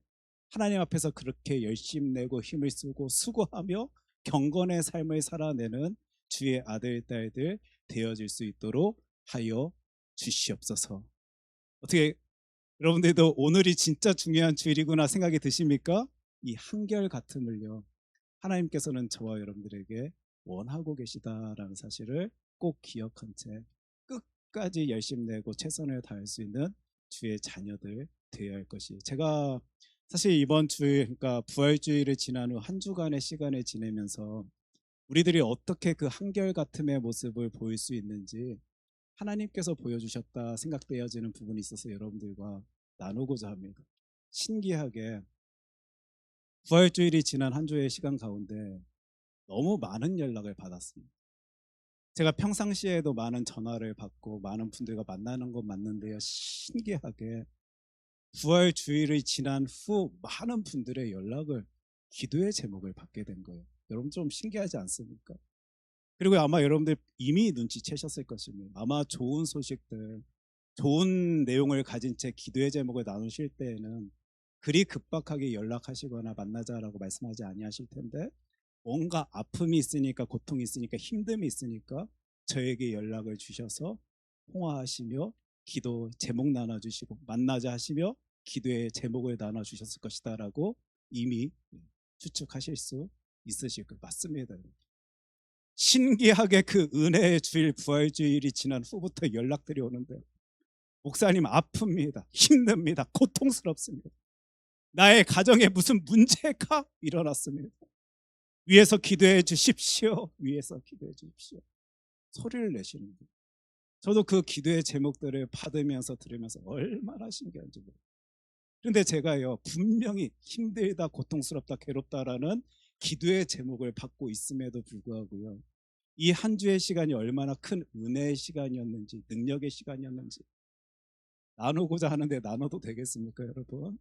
하나님 앞에서 그렇게 열심 내고 힘을 쓰고 수고하며 경건의 삶을 살아내는 주의 아들 딸들 되어질 수 있도록 하여 주시옵소서. 어떻게 여러분들도 오늘이 진짜 중요한 주일이구나 생각이 드십니까? 이 한결같음을요 하나님께서는 저와 여러분들에게 원하고 계시다라는 사실을 꼭 기억한 채 끝까지 열심 내고 최선을 다할 수 있는 주의 자녀들 되어야 할 것이, 제가 사실 이번 주일 그러니까 부활주의를 지난 후 한 주간의 시간을 지내면서 우리들이 어떻게 그 한결같음의 모습을 보일 수 있는지 하나님께서 보여주셨다 생각되어지는 부분이 있어서 여러분들과 나누고자 합니다. 신기하게 부활주일이 지난 한 주의 시간 가운데 너무 많은 연락을 받았습니다. 제가 평상시에도 많은 전화를 받고 많은 분들과 만나는 건 맞는데요, 신기하게 부활주일을 지난 후 많은 분들의 연락을, 기도의 제목을 받게 된 거예요. 여러분 좀 신기하지 않습니까? 그리고 아마 여러분들 이미 눈치채셨을 것입니다. 아마 좋은 소식들, 좋은 내용을 가진 채 기도의 제목을 나누실 때에는 그리 급박하게 연락하시거나 만나자라고 말씀하지 아니하실 텐데, 뭔가 아픔이 있으니까, 고통이 있으니까, 힘듦이 있으니까 저에게 연락을 주셔서 통화하시며 기도 제목 나눠주시고 만나자 하시며 기도의 제목을 나눠주셨을 것이다라고 이미 추측하실 수 있으실 것 같습니다. 신기하게 그 은혜의 주일 부활주일이 지난 후부터 연락들이 오는데 목사님 아픕니다. 힘듭니다. 고통스럽습니다. 나의 가정에 무슨 문제가 일어났습니다. 위에서 기도해 주십시오. 위에서 기도해 주십시오. 소리를 내시는 거예요. 저도 그 기도의 제목들을 받으면서 들으면서 얼마나 신기한지 모르겠어요. 그런데 제가요 분명히 힘들다, 고통스럽다, 괴롭다라는 기도의 제목을 받고 있음에도 불구하고요 이 한 주의 시간이 얼마나 큰 은혜의 시간이었는지, 능력의 시간이었는지 나누고자 하는데 나눠도 되겠습니까, 여러분?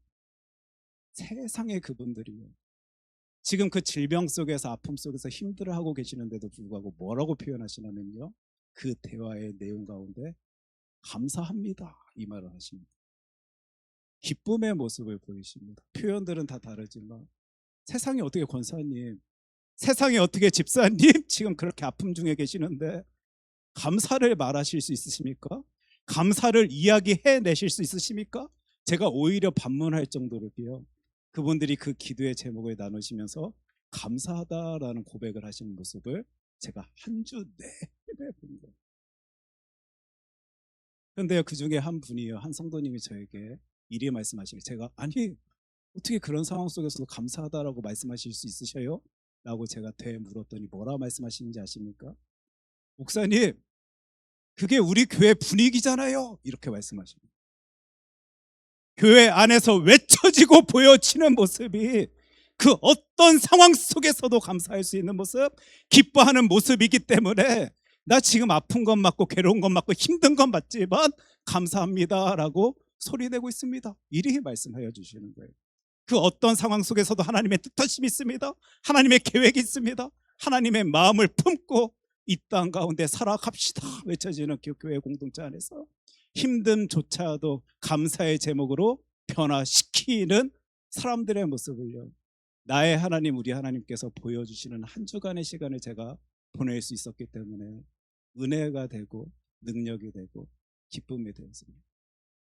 세상의 그분들이요 지금 그 질병 속에서, 아픔 속에서 힘들어하고 계시는데도 불구하고 뭐라고 표현하시냐면요 그 대화의 내용 가운데 감사합니다 이 말을 하십니다. 기쁨의 모습을 보이십니다. 표현들은 다 다르지만 세상에 어떻게 권사님, 세상에 어떻게 집사님 지금 그렇게 아픔 중에 계시는데 감사를 말하실 수 있으십니까? 감사를 이야기해내실 수 있으십니까? 제가 오히려 반문할 정도로요 그분들이 그 기도의 제목을 나누시면서 감사하다라는 고백을 하시는 모습을 제가 한 주 내내 본 거예요. 그런데요 그 중에 한 분이요 한 성도님이 저에게 이리 말씀하시길, 제가 아니 어떻게 그런 상황 속에서도 감사하다라고 말씀하실 수 있으셔요? 라고 제가 되물었더니 뭐라 말씀하시는지 아십니까? 목사님 그게 우리 교회 분위기잖아요 이렇게 말씀하십니다. 교회 안에서 외쳐지고 보여지는 모습이 그 어떤 상황 속에서도 감사할 수 있는 모습, 기뻐하는 모습이기 때문에 나 지금 아픈 것 맞고 괴로운 것 맞고 힘든 것 맞지만 감사합니다라고 소리내고 있습니다. 이리 말씀하여 주시는 거예요. 그 어떤 상황 속에서도 하나님의 뜻하심이 있습니다. 하나님의 계획이 있습니다. 하나님의 마음을 품고 이 땅 가운데 살아갑시다 외쳐지는 교회 공동체 안에서 힘듦조차도 감사의 제목으로 변화시키는 사람들의 모습을요 나의 하나님, 우리 하나님께서 보여주시는 한 주간의 시간을 제가 보낼 수 있었기 때문에 은혜가 되고 능력이 되고 기쁨이 되었습니다.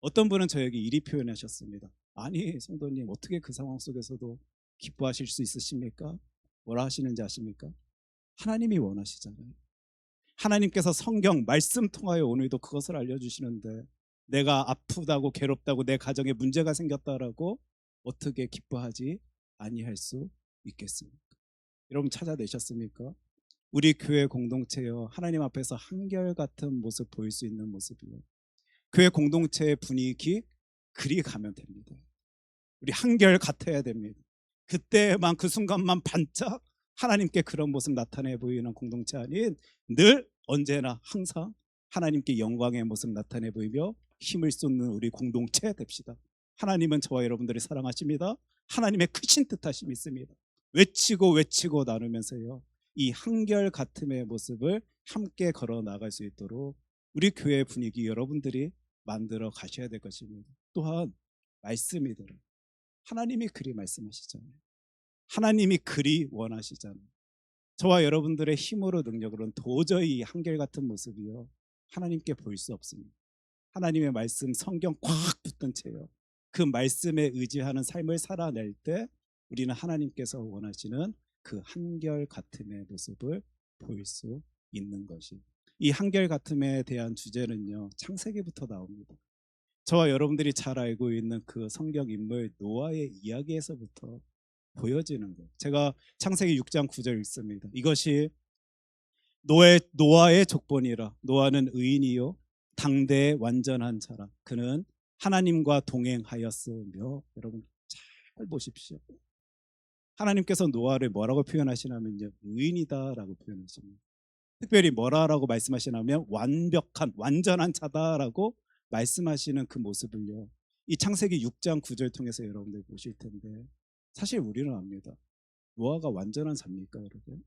어떤 분은 저에게 이리 표현하셨습니다. 아니 성도님 어떻게 그 상황 속에서도 기뻐하실 수 있으십니까? 뭐라 하시는지 아십니까? 하나님이 원하시잖아요. 하나님께서 성경 말씀 통하여 오늘도 그것을 알려주시는데 내가 아프다고 괴롭다고 내 가정에 문제가 생겼다라고 어떻게 기뻐하지 아니할 수 있겠습니까? 여러분 찾아내셨습니까? 우리 교회 공동체요 하나님 앞에서 한결같은 모습 보일 수 있는 모습이요 교회 공동체의 분위기 그리 가면 됩니다. 우리 한결 같아야 됩니다. 그때만 그 순간만 반짝 하나님께 그런 모습 나타내 보이는 공동체 아닌 늘 언제나 항상 하나님께 영광의 모습 나타내 보이며 힘을 쏟는 우리 공동체 됩시다. 하나님은 저와 여러분들을 사랑하십니다. 하나님의 크신 뜻하심이 있습니다. 외치고 나누면서요 이 한결같음의 모습을 함께 걸어 나갈 수 있도록 우리 교회 분위기 여러분들이 만들어 가셔야 될 것입니다. 또한 말씀이 들어요. 하나님이 그리 말씀하시잖아요. 하나님이 그리 원하시잖아요. 저와 여러분들의 힘으로 능력으로는 도저히 이 한결같은 모습이요 하나님께 보일 수 없습니다. 하나님의 말씀 성경 꽉 붙든 채요 그 말씀에 의지하는 삶을 살아낼 때 우리는 하나님께서 원하시는 그 한결같음의 모습을 보일 수 있는 것이, 이 한결같음에 대한 주제는요 창세기부터 나옵니다. 저와 여러분들이 잘 알고 있는 그 성경 인물 노아의 이야기에서부터 보여지는 거예요. 제가 창세기 6장 9절 읽습니다. 이것이 노아의 족본이라. 노아는 의인이요 당대의 완전한 자라. 그는 하나님과 동행하였으며. 여러분 잘 보십시오. 하나님께서 노아를 뭐라고 표현하시냐면요 의인이다라고 표현하십니다. 특별히 뭐라고 말씀하시냐면 완벽한 완전한 자다라고 말씀하시는 그 모습을요 이 창세기 6장 9절 통해서 여러분들 보실 텐데 사실 우리는 압니다. 노아가 완전한 자입니까 여러분?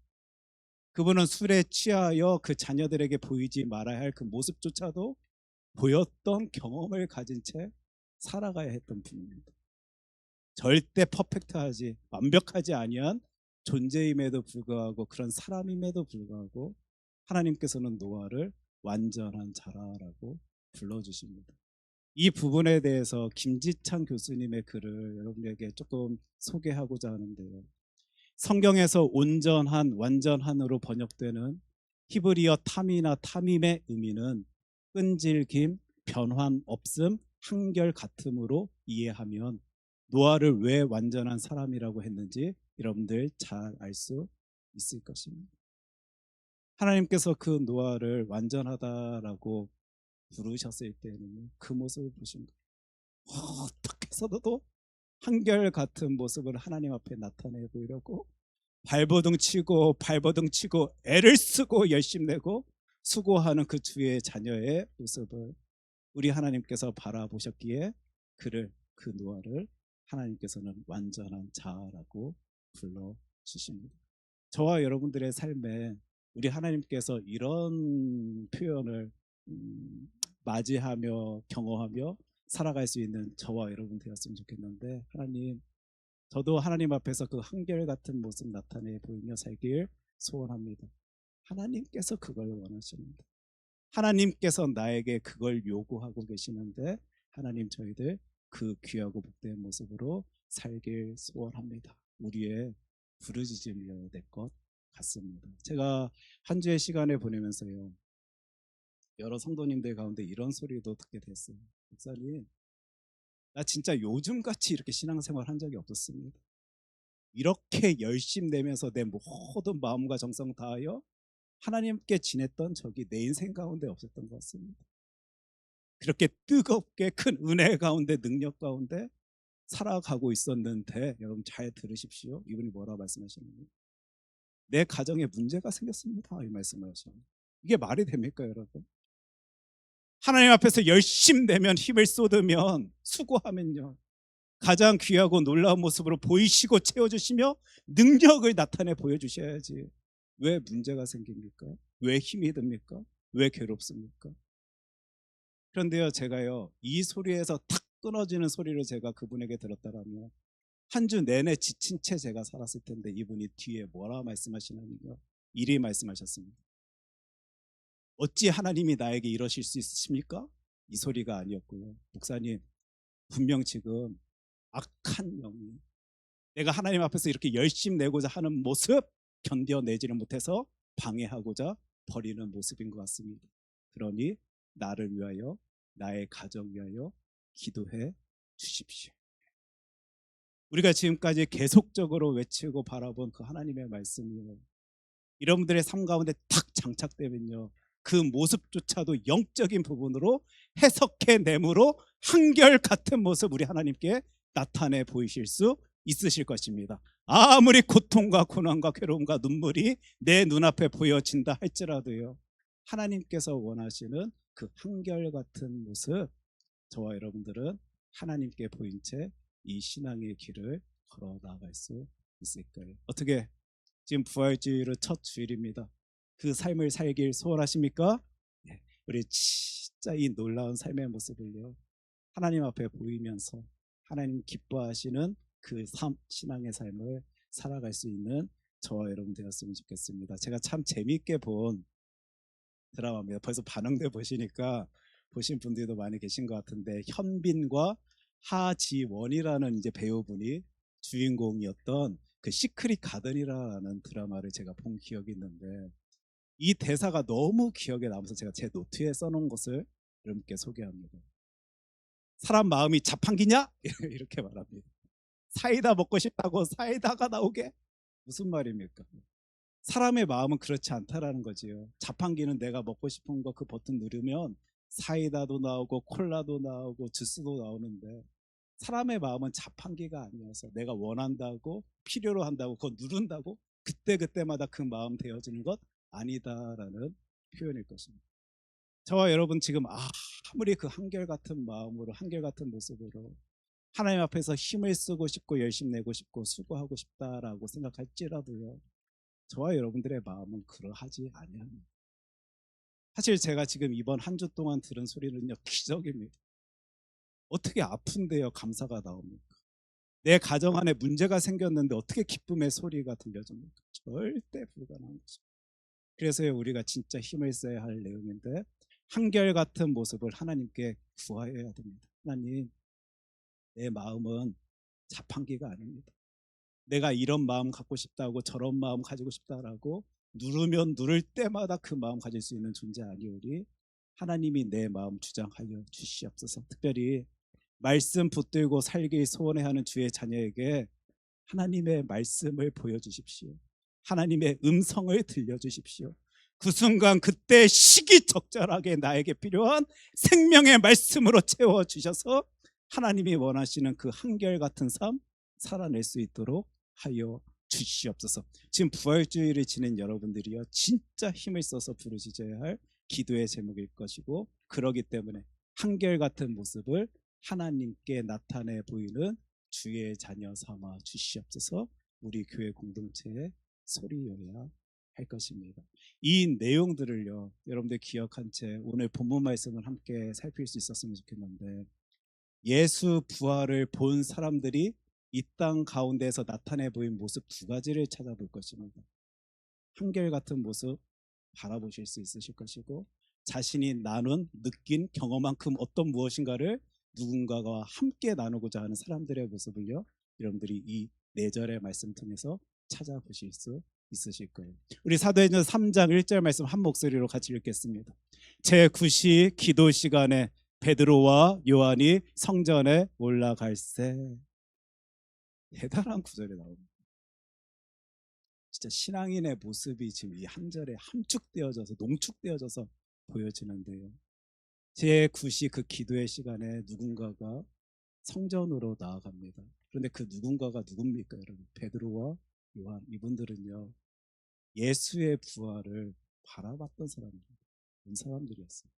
그분은 술에 취하여 그 자녀들에게 보이지 말아야 할 그 모습조차도 보였던 경험을 가진 채 살아가야 했던 분입니다. 절대 퍼펙트하지 완벽하지 아니한 존재임에도 불구하고 그런 사람임에도 불구하고 하나님께서는 노아를 완전한 자라라고 불러주십니다. 이 부분에 대해서 김지창 교수님의 글을 여러분에게 조금 소개하고자 하는데요. 성경에서 온전한, 완전한으로 번역되는 히브리어 탐이나 탐임의 의미는 끈질김, 변환 없음, 한결 같음으로 이해하면 노아를 왜 완전한 사람이라고 했는지 여러분들 잘 알 수 있을 것입니다. 하나님께서 그 노아를 완전하다라고 부르셨을 때는 그 모습을 보신 거예요. 어떻게 해서도 한결 같은 모습을 하나님 앞에 나타내 보이려고 발버둥 치고 애를 쓰고 열심 내고 수고하는 그 주의 자녀의 모습을 우리 하나님께서 바라보셨기에 그 노아를 하나님께서는 완전한 자라고 불러주십니다. 저와 여러분들의 삶에 우리 하나님께서 이런 표현을 맞이하며 경험하며 살아갈 수 있는 저와 여러분 되었으면 좋겠는데, 하나님, 저도 하나님 앞에서 그 한결같은 모습 나타내 보이며 살길 소원합니다. 하나님께서 그걸 원하시는데, 하나님께서 나에게 그걸 요구하고 계시는데, 하나님, 저희들 그 귀하고 복된 모습으로 살길 소원합니다. 우리의 부르짖음이어야 될 것 같습니다. 제가 한 주의 시간을 보내면서요, 여러 성도님들 가운데 이런 소리도 듣게 됐어요. 목사님, 나 진짜 요즘같이 이렇게 신앙생활 한 적이 없었습니다. 이렇게 열심 내면서 내 모든 마음과 정성 다하여 하나님께 지냈던 적이 내 인생 가운데 없었던 것 같습니다. 그렇게 뜨겁게 큰 은혜 가운데, 능력 가운데 살아가고 있었는데, 여러분 잘 들으십시오. 이분이 뭐라 말씀하시는지, 내 가정에 문제가 생겼습니다, 이 말씀을 하셔요. 이게 말이 됩니까, 여러분? 하나님 앞에서 열심 내면, 힘을 쏟으면, 수고하면요, 가장 귀하고 놀라운 모습으로 보이시고 채워주시며 능력을 나타내 보여주셔야지 왜 문제가 생깁니까? 왜 힘이 듭니까? 왜 괴롭습니까? 그런데요, 제가요, 이 소리에서 탁 끊어지는 소리를 제가 그분에게 들었다라면 한 주 내내 지친 채 제가 살았을 텐데, 이분이 뒤에 뭐라 말씀하시냐면요, 이리 말씀하셨습니다. 어찌 하나님이 나에게 이러실 수 있으십니까? 이 소리가 아니었고요, 목사님, 분명 지금 악한 영이 내가 하나님 앞에서 이렇게 열심 내고자 하는 모습 견뎌내지를 못해서 방해하고자 버리는 모습인 것 같습니다. 그러니 나를 위하여, 나의 가정 위하여 기도해 주십시오. 우리가 지금까지 계속적으로 외치고 바라본 그 하나님의 말씀이요, 여러분들의 삶 가운데 탁 장착되면요, 그 모습조차도 영적인 부분으로 해석해 내므로 한결 같은 모습 우리 하나님께 나타내 보이실 수 있으실 것입니다. 아무리 고통과 고난과 괴로움과 눈물이 내 눈앞에 보여진다 할지라도요, 하나님께서 원하시는 그 한결같은 모습, 저와 여러분들은 하나님께 보인 채 이 신앙의 길을 걸어 나아갈 수 있을까요? 어떻게, 지금 부활주일의 첫 주일입니다. 그 삶을 살길 소원하십니까? 네, 우리 진짜 이 놀라운 삶의 모습을요, 하나님 앞에 보이면서 하나님 기뻐하시는 그 신앙의 삶을 살아갈 수 있는 저와 여러분 되었으면 좋겠습니다. 제가 참 재미있게 본 드라마입니다. 벌써 반응돼 보시니까 보신 분들도 많이 계신 것 같은데, 현빈과 하지원이라는 이제 배우분이 주인공이었던 그 시크릿 가든이라는 드라마를 제가 본 기억이 있는데, 이 대사가 너무 기억에 남아서 제가 제 노트에 써놓은 것을 여러분께 소개합니다. 사람 마음이 자판기냐? 이렇게 말합니다. 사이다 먹고 싶다고 사이다가 나오게? 무슨 말입니까? 사람의 마음은 그렇지 않다라는 거지요. 자판기는 내가 먹고 싶은 거 그 버튼 누르면 사이다도 나오고 콜라도 나오고 주스도 나오는데, 사람의 마음은 자판기가 아니어서 내가 원한다고, 필요로 한다고, 그거 누른다고 그때그때마다 그 마음 되어지는 것 아니다라는 표현일 것입니다. 저와 여러분 지금 아무리 그 한결같은 마음으로, 한결같은 모습으로 하나님 앞에서 힘을 쓰고 싶고 열심 내고 싶고 수고하고 싶다라고 생각할지라도요, 저와 여러분들의 마음은 그러하지 아니합니다. 사실 제가 지금 이번 한 주 동안 들은 소리는요, 기적입니다. 어떻게 아픈데요 감사가 나옵니까? 내 가정 안에 문제가 생겼는데 어떻게 기쁨의 소리가 들려줍니까? 절대 불가능한 것입니다. 그래서 우리가 진짜 힘을 써야 할 내용인데, 한결같은 모습을 하나님께 구하여야 됩니다. 하나님, 내 마음은 자판기가 아닙니다. 내가 이런 마음 갖고 싶다고 저런 마음 가지고 싶다라고 누르면 누를 때마다 그 마음 가질 수 있는 존재 아니오리. 하나님이 내 마음 주장하여 주시옵소서. 특별히 말씀 붙들고 살기 소원해하는 주의 자녀에게 하나님의 말씀을 보여주십시오. 하나님의 음성을 들려주십시오. 그 순간 그때 시기적절하게 나에게 필요한 생명의 말씀으로 채워주셔서 하나님이 원하시는 그 한결같은 삶 살아낼 수 있도록 하여 주시옵소서. 지금 부활주의를 지낸 여러분들이요, 진짜 힘을 써서 부르짖어야 할 기도의 제목일 것이고, 그러기 때문에 한결같은 모습을 하나님께 나타내 보이는 주의 자녀 삼아 주시옵소서. 우리 교회 공동체에 소리여야 할 것입니다. 이 내용들을요, 여러분들 기억한 채 오늘 본문 말씀을 함께 살필 수 있었으면 좋겠는데, 예수 부활을 본 사람들이 이 땅 가운데에서 나타내 보인 모습 두 가지를 찾아볼 것입니다. 한결같은 모습 바라보실 수 있으실 것이고, 자신이 나눈, 느낀, 경험한 그 어떤 무엇인가를 누군가와 함께 나누고자 하는 사람들의 모습을요, 여러분들이 이 4절의 말씀 통해서 찾아보실 수 있으실 거예요. 우리 사도행전 3장 1절 말씀 한 목소리로 같이 읽겠습니다. 제9시 기도 시간에 베드로와 요한이 성전에 올라갈새. 대단한 구절이 나옵니다. 진짜 신앙인의 모습이 지금 이 한 절에 함축되어져서 농축되어져서 보여지는데요. 제9시 그 기도의 시간에 누군가가 성전으로 나아갑니다. 그런데 그 누군가가 누굽니까, 여러분? 베드로와 요한, 이분들은요, 예수의 부활을 바라봤던 사람입니다. 그런 사람들이었어요.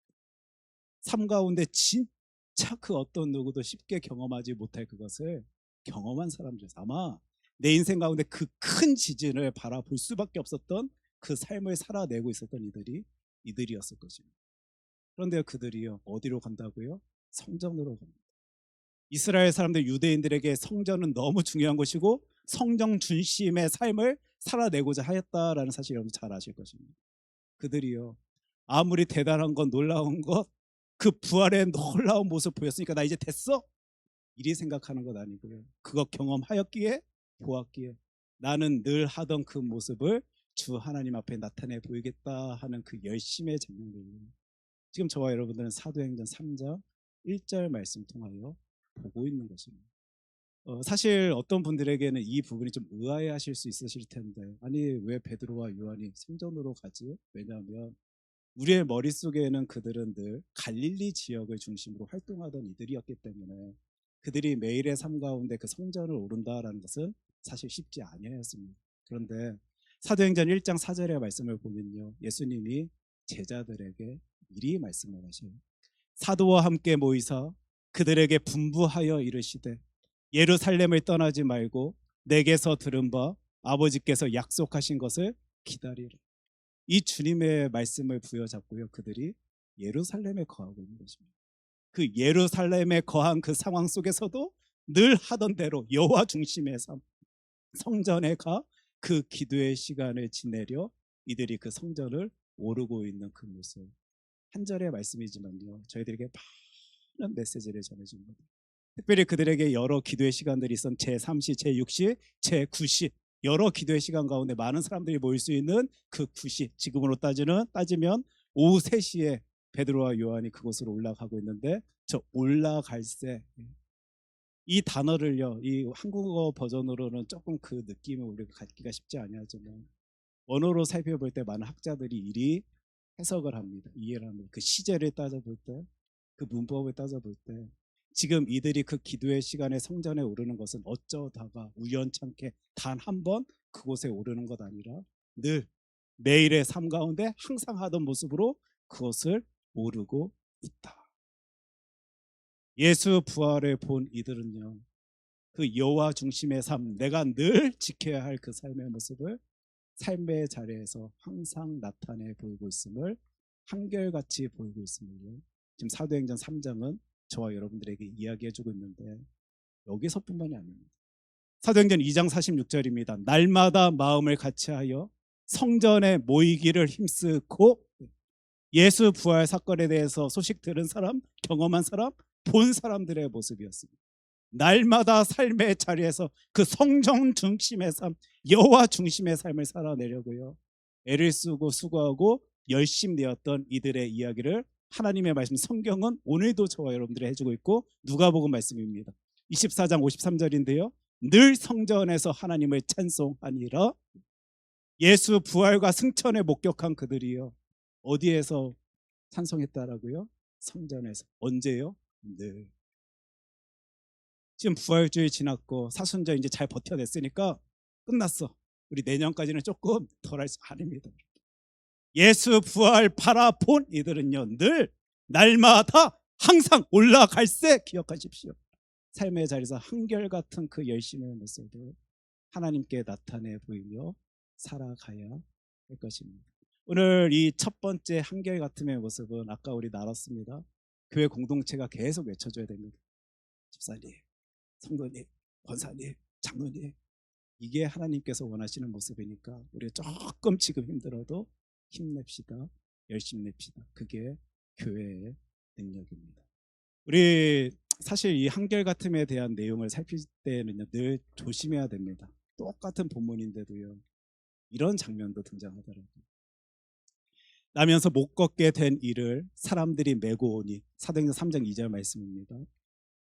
삶 가운데 진짜 그 어떤 누구도 쉽게 경험하지 못할 그것을 경험한 사람들이었어요. 아마 내 인생 가운데 그 큰 지진을 바라볼 수밖에 없었던 그 삶을 살아내고 있었던 이들이었을 것입니다. 그런데 그들이요, 어디로 간다고요? 성전으로 갑니다. 이스라엘 사람들, 유대인들에게 성전은 너무 중요한 것이고 성전 중심의 삶을 살아내고자 하였다라는 사실 여러분 잘 아실 것입니다. 그들이요, 아무리 대단한 것, 놀라운 것, 그 부활의 놀라운 모습 보였으니까 나 이제 됐어? 이리 생각하는 것 아니고요, 그거 경험하였기에, 보았기에 나는 늘 하던 그 모습을 주 하나님 앞에 나타내 보이겠다 하는 그 열심의 장면들이에요. 지금 저와 여러분들은 사도행전 3장 1절 말씀 통하여 보고 있는 것입니다. 사실 어떤 분들에게는 이 부분이 좀 의아해 하실 수 있으실 텐데, 아니 왜 베드로와 요한이 성전으로 가지? 왜냐하면 우리의 머릿속에는 그들은 늘 갈릴리 지역을 중심으로 활동하던 이들이었기 때문에 그들이 매일의 삶 가운데 그 성전을 오른다라는 것은 사실 쉽지 아니었습니다. 그런데 사도행전 1장 4절의 말씀을 보면요, 예수님이 제자들에게 미리 말씀을 하셔요. 사도와 함께 모이사 그들에게 분부하여 이르시되 예루살렘을 떠나지 말고 내게서 들은 바 아버지께서 약속하신 것을 기다리라. 이 주님의 말씀을 부여잡고요, 그들이 예루살렘에 거하고 있는 것입니다. 그 예루살렘에 거한 그 상황 속에서도 늘 하던 대로 여호와 중심의 삶, 성전에 가 그 기도의 시간을 지내려 이들이 그 성전을 오르고 있는 그 모습, 한 절의 말씀이지만요, 저희들에게 많은 메시지를 전해줍니다. 특별히 그들에게 여러 기도의 시간들이 있었던 제3시, 제6시, 제9시 여러 기도의 시간 가운데 많은 사람들이 모일 수 있는 그 9시, 지금으로 따지면 오후 3시에 베드로와 요한이 그곳으로 올라가고 있는데, 저 올라갈새, 이 단어를요, 이 한국어 버전으로는 조금 그 느낌을 우리가 갖기가 쉽지 아니하지만 언어로 살펴볼 때 많은 학자들이 이리 해석을 합니다. 이해를 합니다. 그 시제를 따져볼 때, 그 문법을 따져볼 때, 지금 이들이 그 기도의 시간에 성전에 오르는 것은 어쩌다가 우연찮게 단 한 번 그곳에 오르는 것 아니라 늘 매일의 삶 가운데 항상 하던 모습으로 그것을 오르고 있다. 예수 부활을 본 이들은요, 그 여호와 중심의 삶, 내가 늘 지켜야 할 그 삶의 모습을 삶의 자리에서 항상 나타내 보이고 있음을, 한결같이 보이고 있음을 지금 사도행전 3장은 저와 여러분들에게 이야기해주고 있는데, 여기서뿐만이 아닙니다. 사도행전 2장 46절입니다. 날마다 마음을 같이하여 성전에 모이기를 힘쓰고 예수 부활 사건에 대해서 소식 들은 사람, 경험한 사람, 본 사람들의 모습이었습니다. 날마다 삶의 자리에서 그 성전 중심의 삶, 여호와 중심의 삶을 살아내려고요, 애를 쓰고 수고하고 열심히 내었던 이들의 이야기를 하나님의 말씀, 성경은 오늘도 저와 여러분들이 해주고 있고, 누가복음 말씀입니다. 24장 53절인데요. 늘 성전에서 하나님을 찬송하니라. 예수 부활과 승천에 목격한 그들이요, 어디에서 찬송했다라고요? 성전에서. 언제요? 늘. 지금 부활주일 지났고 사순절 이제 잘 버텨냈으니까 끝났어. 우리 내년까지는 조금 덜 할 수 아닙니다. 예수 부활 바라본 이들은요, 늘 날마다 항상 올라갈세 기억하십시오. 삶의 자리에서 한결같은 그 열심의 모습을 하나님께 나타내 보이며 살아가야 할 것입니다. 오늘 이 첫 번째 한결같음의 모습은 아까 우리 나눴습니다. 교회 공동체가 계속 외쳐줘야 됩니다. 집사님, 성도님, 권사님, 장로님, 이게 하나님께서 원하시는 모습이니까 우리 조금 지금 힘들어도 힘냅시다. 열심히 냅시다. 그게 교회의 능력입니다. 우리 사실 이 한결같음에 대한 내용을 살필 때는요, 늘 조심해야 됩니다. 똑같은 본문인데도요, 이런 장면도 등장하더라고요. 나면서 못 걷게 된 이를 사람들이 메고 오니, 사도행전 3장 2절 말씀입니다.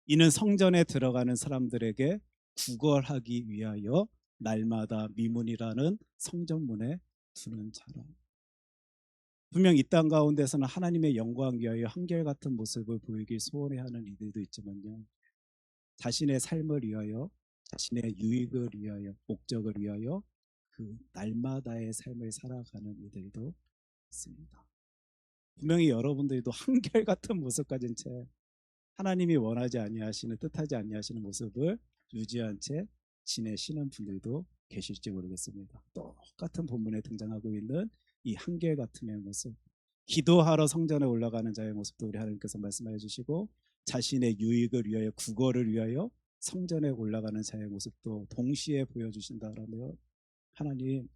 이는 성전에 들어가는 사람들에게 구걸하기 위하여 날마다 미문이라는 성전문에 두는 자라. 분명 이 땅 가운데서는 하나님의 영광 위하여 한결같은 모습을 보이길 소원해하는 이들도 있지만요, 자신의 삶을 위하여, 자신의 유익을 위하여, 목적을 위하여 그 날마다의 삶을 살아가는 이들도 있습니다. 분명히 여러분들도 한결같은 모습 가진 채 하나님이 원하지 아니하시는, 뜻하지 아니하시는 모습을 유지한 채 지내시는 분들도 계실지 모르겠습니다. 똑같은 본문에 등장하고 있는 이 한결같음의 모습, 기도하러 성전에 올라가는 자의 모습도 우리 하나님께서 말씀해 주시고, 자신의 유익을 위하여, 구걸을 위하여 성전에 올라가는 자의 모습도 동시에 보여주신다라면, 하나님,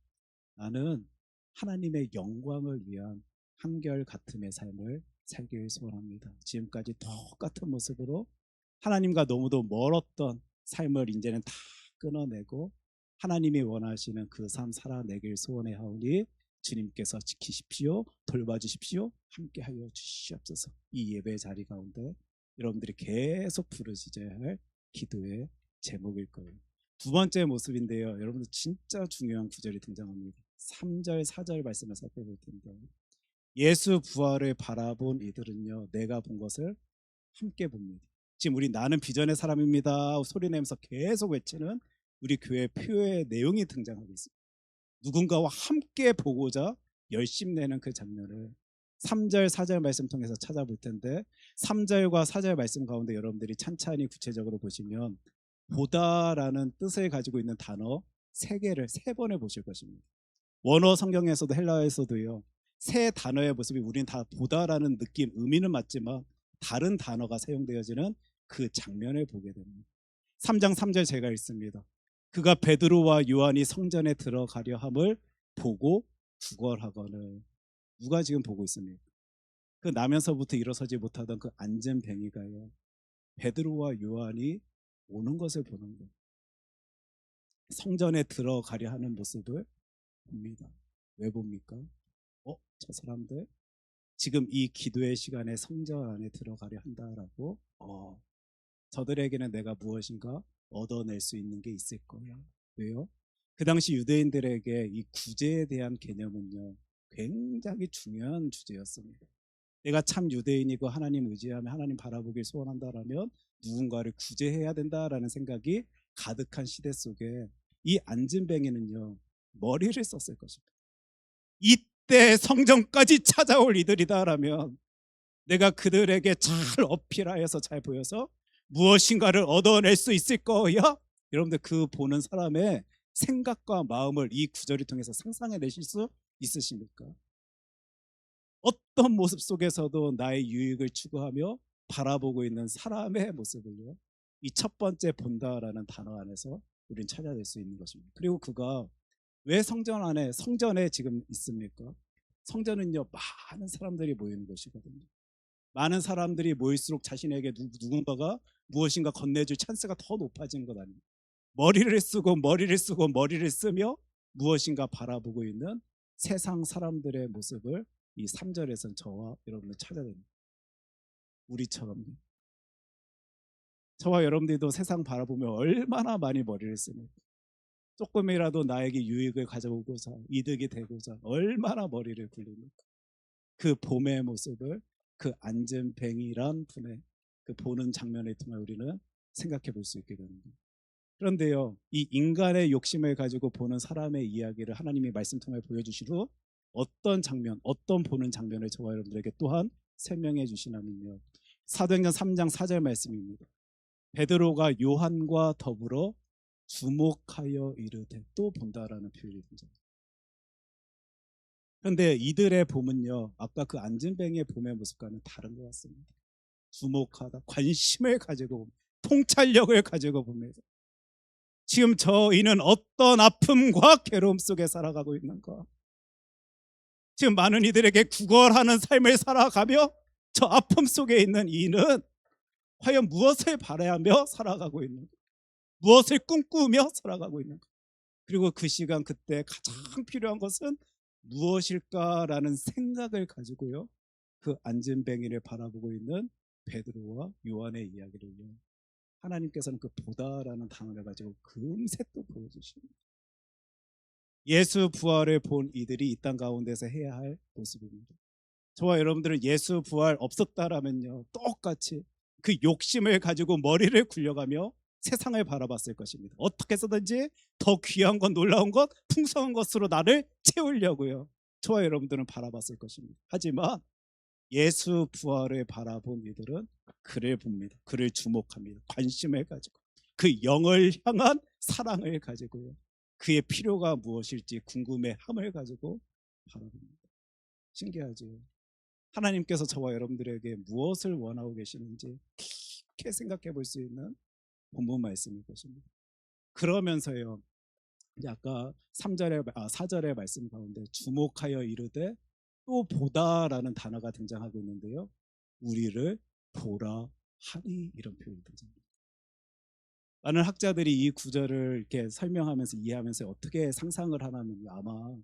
나는 하나님의 영광을 위한 한결같음의 삶을 살길 소원합니다. 지금까지 똑같은 모습으로 하나님과 너무도 멀었던 삶을 이제는 다 끊어내고 하나님이 원하시는 그 삶 살아내길 소원해 하오니 주님께서 지키십시오, 돌봐주십시오, 함께하여 주시옵소서. 이 예배 자리 가운데 여러분들이 계속 부르짖어야 할 기도의 제목일 거예요. 두 번째 모습인데요, 여러분들 진짜 중요한 구절이 등장합니다. 3절 4절 말씀을 살펴볼 텐데, 예수 부활을 바라본 이들은요, 내가 본 것을 함께 봅니다. 지금 우리 나는 비전의 사람입니다 소리내면서 계속 외치는 우리 교회 표의 내용이 등장하고 있습니다. 누군가와 함께 보고자 열심내는 그 장면을 3절 4절 말씀 통해서 찾아볼 텐데, 3절과 4절 말씀 가운데 여러분들이 찬찬히 구체적으로 보시면 보다라는 뜻을 가지고 있는 단어 3개를 3번을 보실 것입니다. 원어 성경에서도 헬라어에서도요, 세 단어의 모습이 우리는 다 보다라는 느낌, 의미는 맞지만 다른 단어가 사용되어지는 그 장면을 보게 됩니다. 3장 3절 제가 읽습니다. 그가 베드로와 요한이 성전에 들어가려 함을 보고 구걸하거늘. 누가 지금 보고 있습니까? 그 나면서부터 일어서지 못하던 그 앉은 뱅이가요, 베드로와 요한이 오는 것을 보는 거예요. 성전에 들어가려 하는 모습을 봅니다. 왜 봅니까? 저 사람들 지금 이 기도의 시간에 성전 안에 들어가려 한다라고, 저들에게는 내가 무엇인가 얻어낼 수 있는 게 있을 거야. 왜요? 그 당시 유대인들에게 이 구제에 대한 개념은요, 굉장히 중요한 주제였습니다. 내가 참 유대인이고 하나님 의지하며 하나님 바라보길 소원한다라면 누군가를 구제해야 된다라는 생각이 가득한 시대 속에 이 앉은 뱅이는요, 머리를 썼을 것입니다. 이때 성전까지 찾아올 이들이다라면 내가 그들에게 잘 어필하여서 잘 보여서 무엇인가를 얻어낼 수 있을 거야. 여러분들 그 보는 사람의 생각과 마음을 이 구절을 통해서 상상해 내실 수 있으십니까? 어떤 모습 속에서도 나의 유익을 추구하며 바라보고 있는 사람의 모습을요, 이 첫 번째 본다라는 단어 안에서 우리는 찾아낼 수 있는 것입니다. 그리고 그가 왜 성전에 지금 있습니까? 성전은요, 많은 사람들이 모이는 곳이거든요. 많은 사람들이 모일수록 자신에게 누군가가 무엇인가 건네줄 찬스가 더 높아지는 것 아닙니까? 머리를 쓰고 머리를 쓰며 무엇인가 바라보고 있는 세상 사람들의 모습을 이 3절에서는 저와 여러분을 찾아냅니다. 우리처럼 저와 여러분들도 세상 바라보며 얼마나 많이 머리를 씁니까? 조금이라도 나에게 유익을 가져오고자, 이득이 되고자 얼마나 머리를 굴립니까? 그 봄의 모습을 그 안전뱅이란 분의 그 보는 장면을 통해 우리는 생각해 볼 수 있게 됩니다. 그런데요, 이 인간의 욕심을 가지고 보는 사람의 이야기를 하나님이 말씀 통해 보여주신 후 어떤 장면, 어떤 보는 장면을 저와 여러분들에게 또한 설명해 주시냐면요, 사도행전 3장 4절 말씀입니다. 베드로가 요한과 더불어 주목하여 이르되, 또 본다라는 표현이 등장합니다. 그런데 이들의 봄은요, 아까 그 안진뱅이의 봄의 모습과는 다른 것 같습니다. 주목하다, 관심을 가지고, 통찰력을 가지고 봅니다. 지금 저희는 어떤 아픔과 괴로움 속에 살아가고 있는가? 지금 많은 이들에게 구걸하는 삶을 살아가며 저 아픔 속에 있는 이는 과연 무엇을 바라며 살아가고 있는가? 무엇을 꿈꾸며 살아가고 있는가? 그리고 그 시간 그때 가장 필요한 것은 무엇일까라는 생각을 가지고요, 그 안진뱅이를 바라보고 있는 베드로와 요한의 이야기를요, 하나님께서는 그 보다라는 단어를 가지고 금세 또 보여주십니다. 예수 부활을 본 이들이 이 땅 가운데서 해야 할 모습입니다. 저와 여러분들은 예수 부활 없었다라면요, 똑같이 그 욕심을 가지고 머리를 굴려가며 세상을 바라봤을 것입니다. 어떻게 해서든지 더 귀한 것, 놀라운 것, 풍성한 것으로 나를 채우려고요, 저와 여러분들은 바라봤을 것입니다. 하지만 예수 부활을 바라본 이들은 그를 봅니다. 그를 주목합니다. 관심을 가지고 그 영을 향한 사랑을 가지고요, 그의 필요가 무엇일지 궁금해함을 가지고 바라봅니다. 신기하죠? 하나님께서 저와 여러분들에게 무엇을 원하고 계시는지 깊게 생각해 볼 수 있는 본문 말씀일 것입니다. 그러면서요, 이제 아까 4절의 말씀 가운데 주목하여 이르되 또 보다라는 단어가 등장하고 있는데요, 우리를 보라 하니, 이런 표현이 등장합니다. 많은 학자들이 이 구절을 이렇게 설명하면서 이해하면서 어떻게 상상을 하냐면, 아마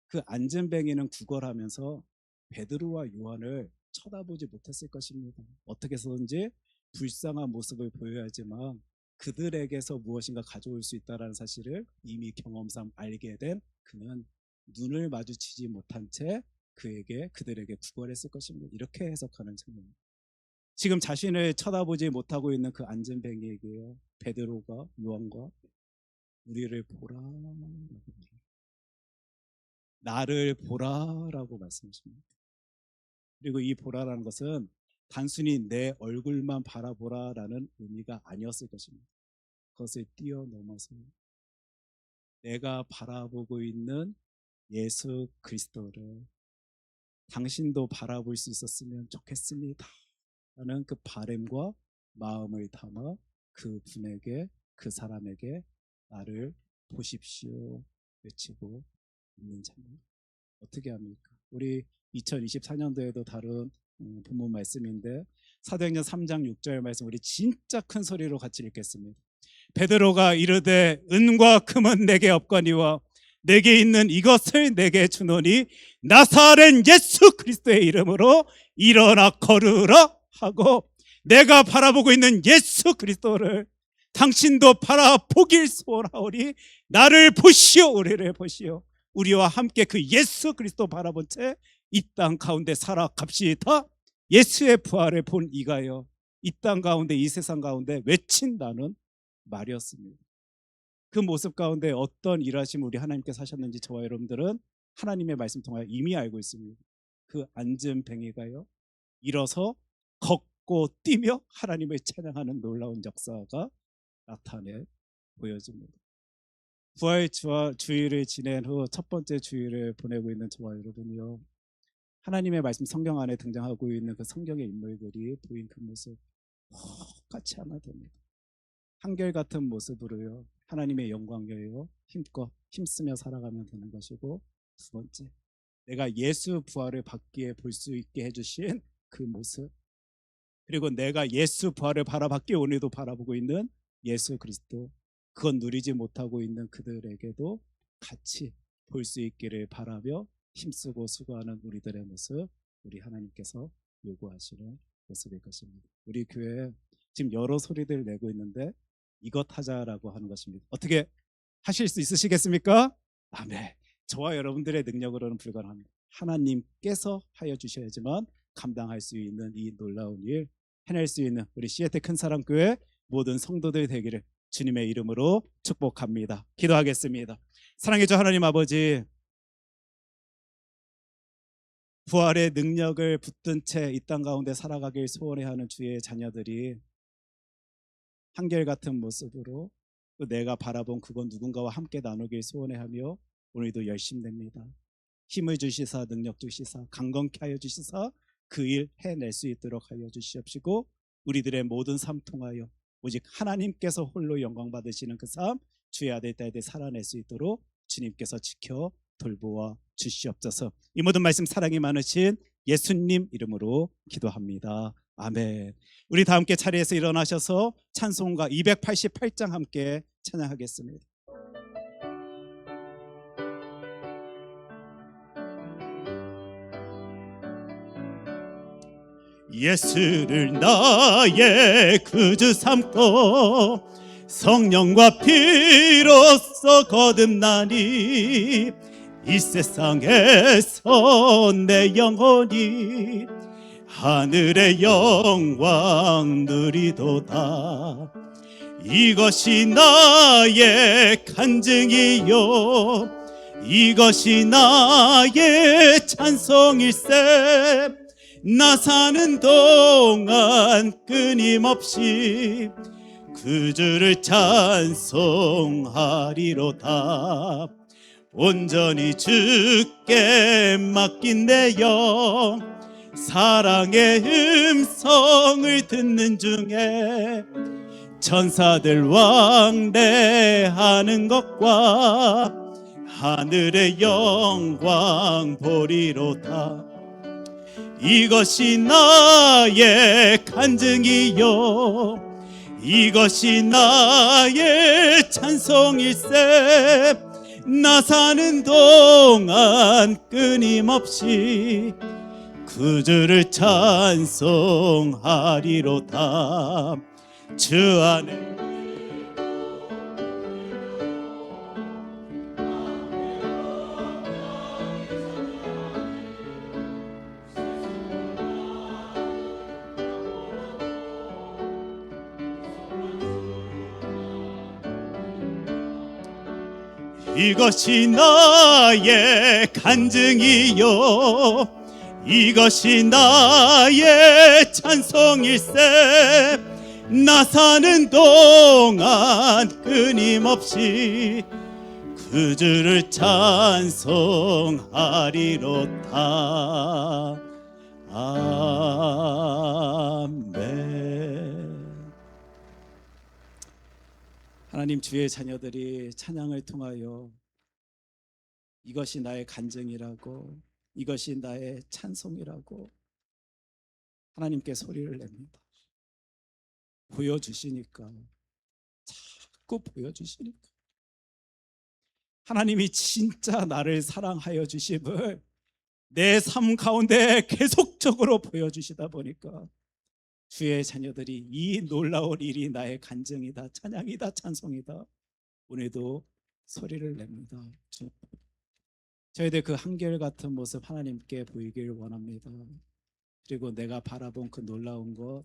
그 안전뱅이는 구걸하면서 베드로와 요한을 쳐다보지 못했을 것입니다. 어떻게 해서든지 불쌍한 모습을 보여야지만 그들에게서 무엇인가 가져올 수 있다는 사실을 이미 경험상 알게 된 그는 눈을 마주치지 못한 채 그들에게 구걸했을 것입니다. 이렇게 해석하는 장면입니다. 지금 자신을 쳐다보지 못하고 있는 그 안전뱅이에게요, 베드로가 요한과 우리를 보라, 나를 보라라고 말씀하십니다. 그리고 이 보라라는 것은 단순히 내 얼굴만 바라보라라는 의미가 아니었을 것입니다. 그것을 뛰어넘어서 내가 바라보고 있는 예수 그리스도를 당신도 바라볼 수 있었으면 좋겠습니다 라는 그 바람과 마음을 담아 그 분에게, 그 사람에게 나를 보십시오 외치고 있는 장면. 어떻게 합니까? 우리 2024년도에도 다룬 본문 말씀인데, 사도행전 3장 6절 말씀 우리 진짜 큰 소리로 같이 읽겠습니다. 베드로가 이르되 은과 금은 내게 없거니와 내게 있는 이것을 내게 주노니 나사렛 예수 그리스도의 이름으로 일어나 걸으라 하고, 내가 바라보고 있는 예수 그리스도를 당신도 바라보길 소원하오니 나를 보시오, 우리를 보시오. 우리와 함께 그 예수 그리스도 바라본 채 이 땅 가운데 살아갑시다. 예수의 부활을 본 이가요, 이 땅 가운데, 이 세상 가운데 외친다는 말이었습니다. 그 모습 가운데 어떤 일하심 우리 하나님께서 하셨는지 저와 여러분들은 하나님의 말씀 통하여 이미 알고 있습니다. 그 안전뱅이가요, 일어서 걷고 뛰며 하나님을 찬양하는 놀라운 역사가 나타내 보여집니다. 부활 주일을 지낸 후 첫 번째 주일을 보내고 있는 저와 여러분이요, 하나님의 말씀 성경 안에 등장하고 있는 그 성경의 인물들이 보인 그 모습 똑같이 하나 됩니다. 한결같은 모습으로요, 하나님의 영광 위하여 힘껏 힘쓰며 살아가면 되는 것이고, 두 번째, 내가 예수 부활을 받기에 볼 수 있게 해주신 그 모습, 그리고 내가 예수 부활을 바라봤기에 오늘도 바라보고 있는 예수 그리스도, 그건 누리지 못하고 있는 그들에게도 같이 볼 수 있기를 바라며 힘쓰고 수고하는 우리들의 모습, 우리 하나님께서 요구하시는 모습일 것입니다. 우리 교회 지금 여러 소리들 내고 있는데 이것 하자라고 하는 것입니다. 어떻게 하실 수 있으시겠습니까? 아멘. 저와 여러분들의 능력으로는 불가능합니다. 하나님께서 하여 주셔야지만 감당할 수 있는 이 놀라운 일 해낼 수 있는 우리 시애틀 큰사랑교회 모든 성도들 되기를 주님의 이름으로 축복합니다. 기도하겠습니다. 사랑해 주 하나님 아버지, 부활의 능력을 붙든 채 이 땅 가운데 살아가길 소원해하는 주의 자녀들이 한결같은 모습으로 또 내가 바라본 그건 누군가와 함께 나누길 소원해하며 오늘도 열심히 냅니다. 힘을 주시사 능력 주시사 강건케 하여 주시사 그 일 해낼 수 있도록 하여 주시옵시고, 우리들의 모든 삶 통하여 오직 하나님께서 홀로 영광 받으시는 그 삶 주의 아들 딸들 살아낼 수 있도록 주님께서 지켜 돌보아 주시옵소서. 이 모든 말씀 사랑이 많으신 예수님 이름으로 기도합니다. 아멘. 우리 다 함께 자리에서 일어나셔서 찬송가 288장 함께 찬양하겠습니다. 예수를 나의 구주 삼고 성령과 피로써 거듭나니 이 세상에서 내 영혼이 하늘의 영광 누리도다. 이것이 나의 간증이요 이것이 나의 찬송일세. 나 사는 동안 끊임없이 그 주를 찬송하리로다. 온전히 주께 맡긴 내 영 사랑의 음성을 듣는 중에 천사들 왕래하는 것과 하늘의 영광 보리로다. 이것이 나의 간증이요 이것이 나의 찬송일세. 나 사는 동안 끊임없이 그 주를 찬송하리로다. 주 안에 이것이 나의 간증이요 이것이 나의 찬송일세. 나 사는 동안 끊임없이 그 주를 찬송하리로다. 아멘. 하나님, 주의 자녀들이 찬양을 통하여 이것이 나의 간증이라고 이것이 나의 찬송이라고 하나님께 소리를 냅니다. 보여주시니까, 자꾸 보여주시니까 하나님이 진짜 나를 사랑하여 주심을 내 삶 가운데 계속적으로 보여주시다 보니까 주의 자녀들이 이 놀라운 일이 나의 간증이다, 찬양이다, 찬송이다 오늘도 소리를 냅니다. 저희들 그 한결같은 모습 하나님께 보이길 원합니다. 그리고 내가 바라본 그 놀라운 것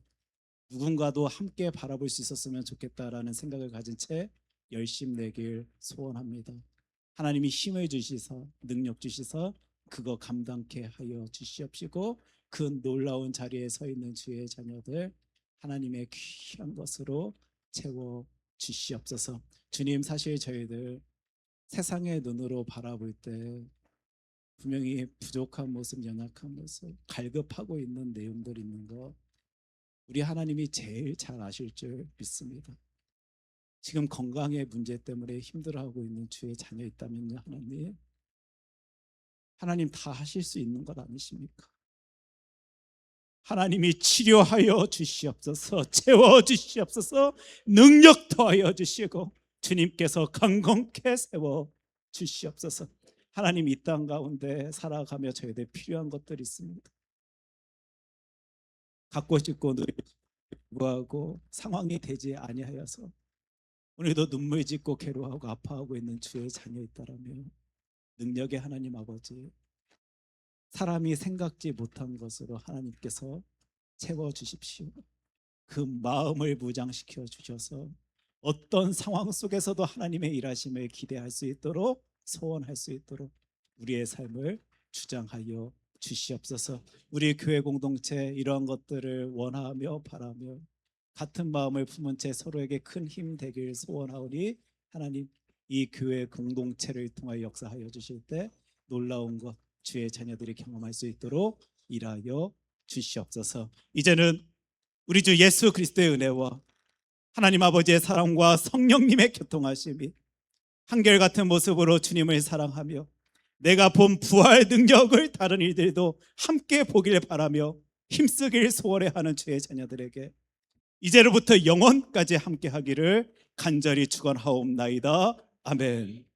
누군가도 함께 바라볼 수 있었으면 좋겠다라는 생각을 가진 채 열심 내길 소원합니다. 하나님이 힘을 주시사 능력 주시사 그거 감당케 하여 주시옵시고, 그 놀라운 자리에 서 있는 주의 자녀들 하나님의 귀한 것으로 채워 주시옵소서. 주님, 사실 저희들 세상의 눈으로 바라볼 때 분명히 부족한 모습, 연약한 모습, 갈급하고 있는 내용들 있는 거 우리 하나님이 제일 잘 아실 줄 믿습니다. 지금 건강의 문제 때문에 힘들어하고 있는 주의 자녀 있다면요, 하나님 다 하실 수 있는 것 아니십니까? 하나님이 치료하여 주시옵소서, 채워 주시옵소서, 능력 더하여 주시고 주님께서 강건케 세워 주시옵소서. 하나님, 이 땅 가운데 살아가며 저희들 필요한 것들이 있습니다. 갖고 싶고 누구하고 상황이 되지 아니하여서 오늘도 눈물 짓고 괴로워하고 아파하고 있는 주의 자녀 있다라면 능력의 하나님 아버지, 사람이 생각지 못한 것으로 하나님께서 채워주십시오. 그 마음을 무장시켜 주셔서 어떤 상황 속에서도 하나님의 일하심을 기대할 수 있도록, 소원할 수 있도록 우리의 삶을 주장하여 주시옵소서. 우리 교회 공동체 이러한 것들을 원하며 바라며 같은 마음을 품은 채 서로에게 큰 힘 되길 소원하오니 하나님, 이 교회 공동체를 통하여 역사하여 주실 때 놀라운 것 주의 자녀들이 경험할 수 있도록 일하여 주시옵소서. 이제는 우리 주 예수 그리스도의 은혜와 하나님 아버지의 사랑과 성령님의 교통하심이 한결같은 모습으로 주님을 사랑하며 내가 본 부활 능력을 다른 이들도 함께 보길 바라며 힘쓰길 소원해 하는 주의 자녀들에게 이제로부터 영원까지 함께 하기를 간절히 축원하옵나이다. 아멘.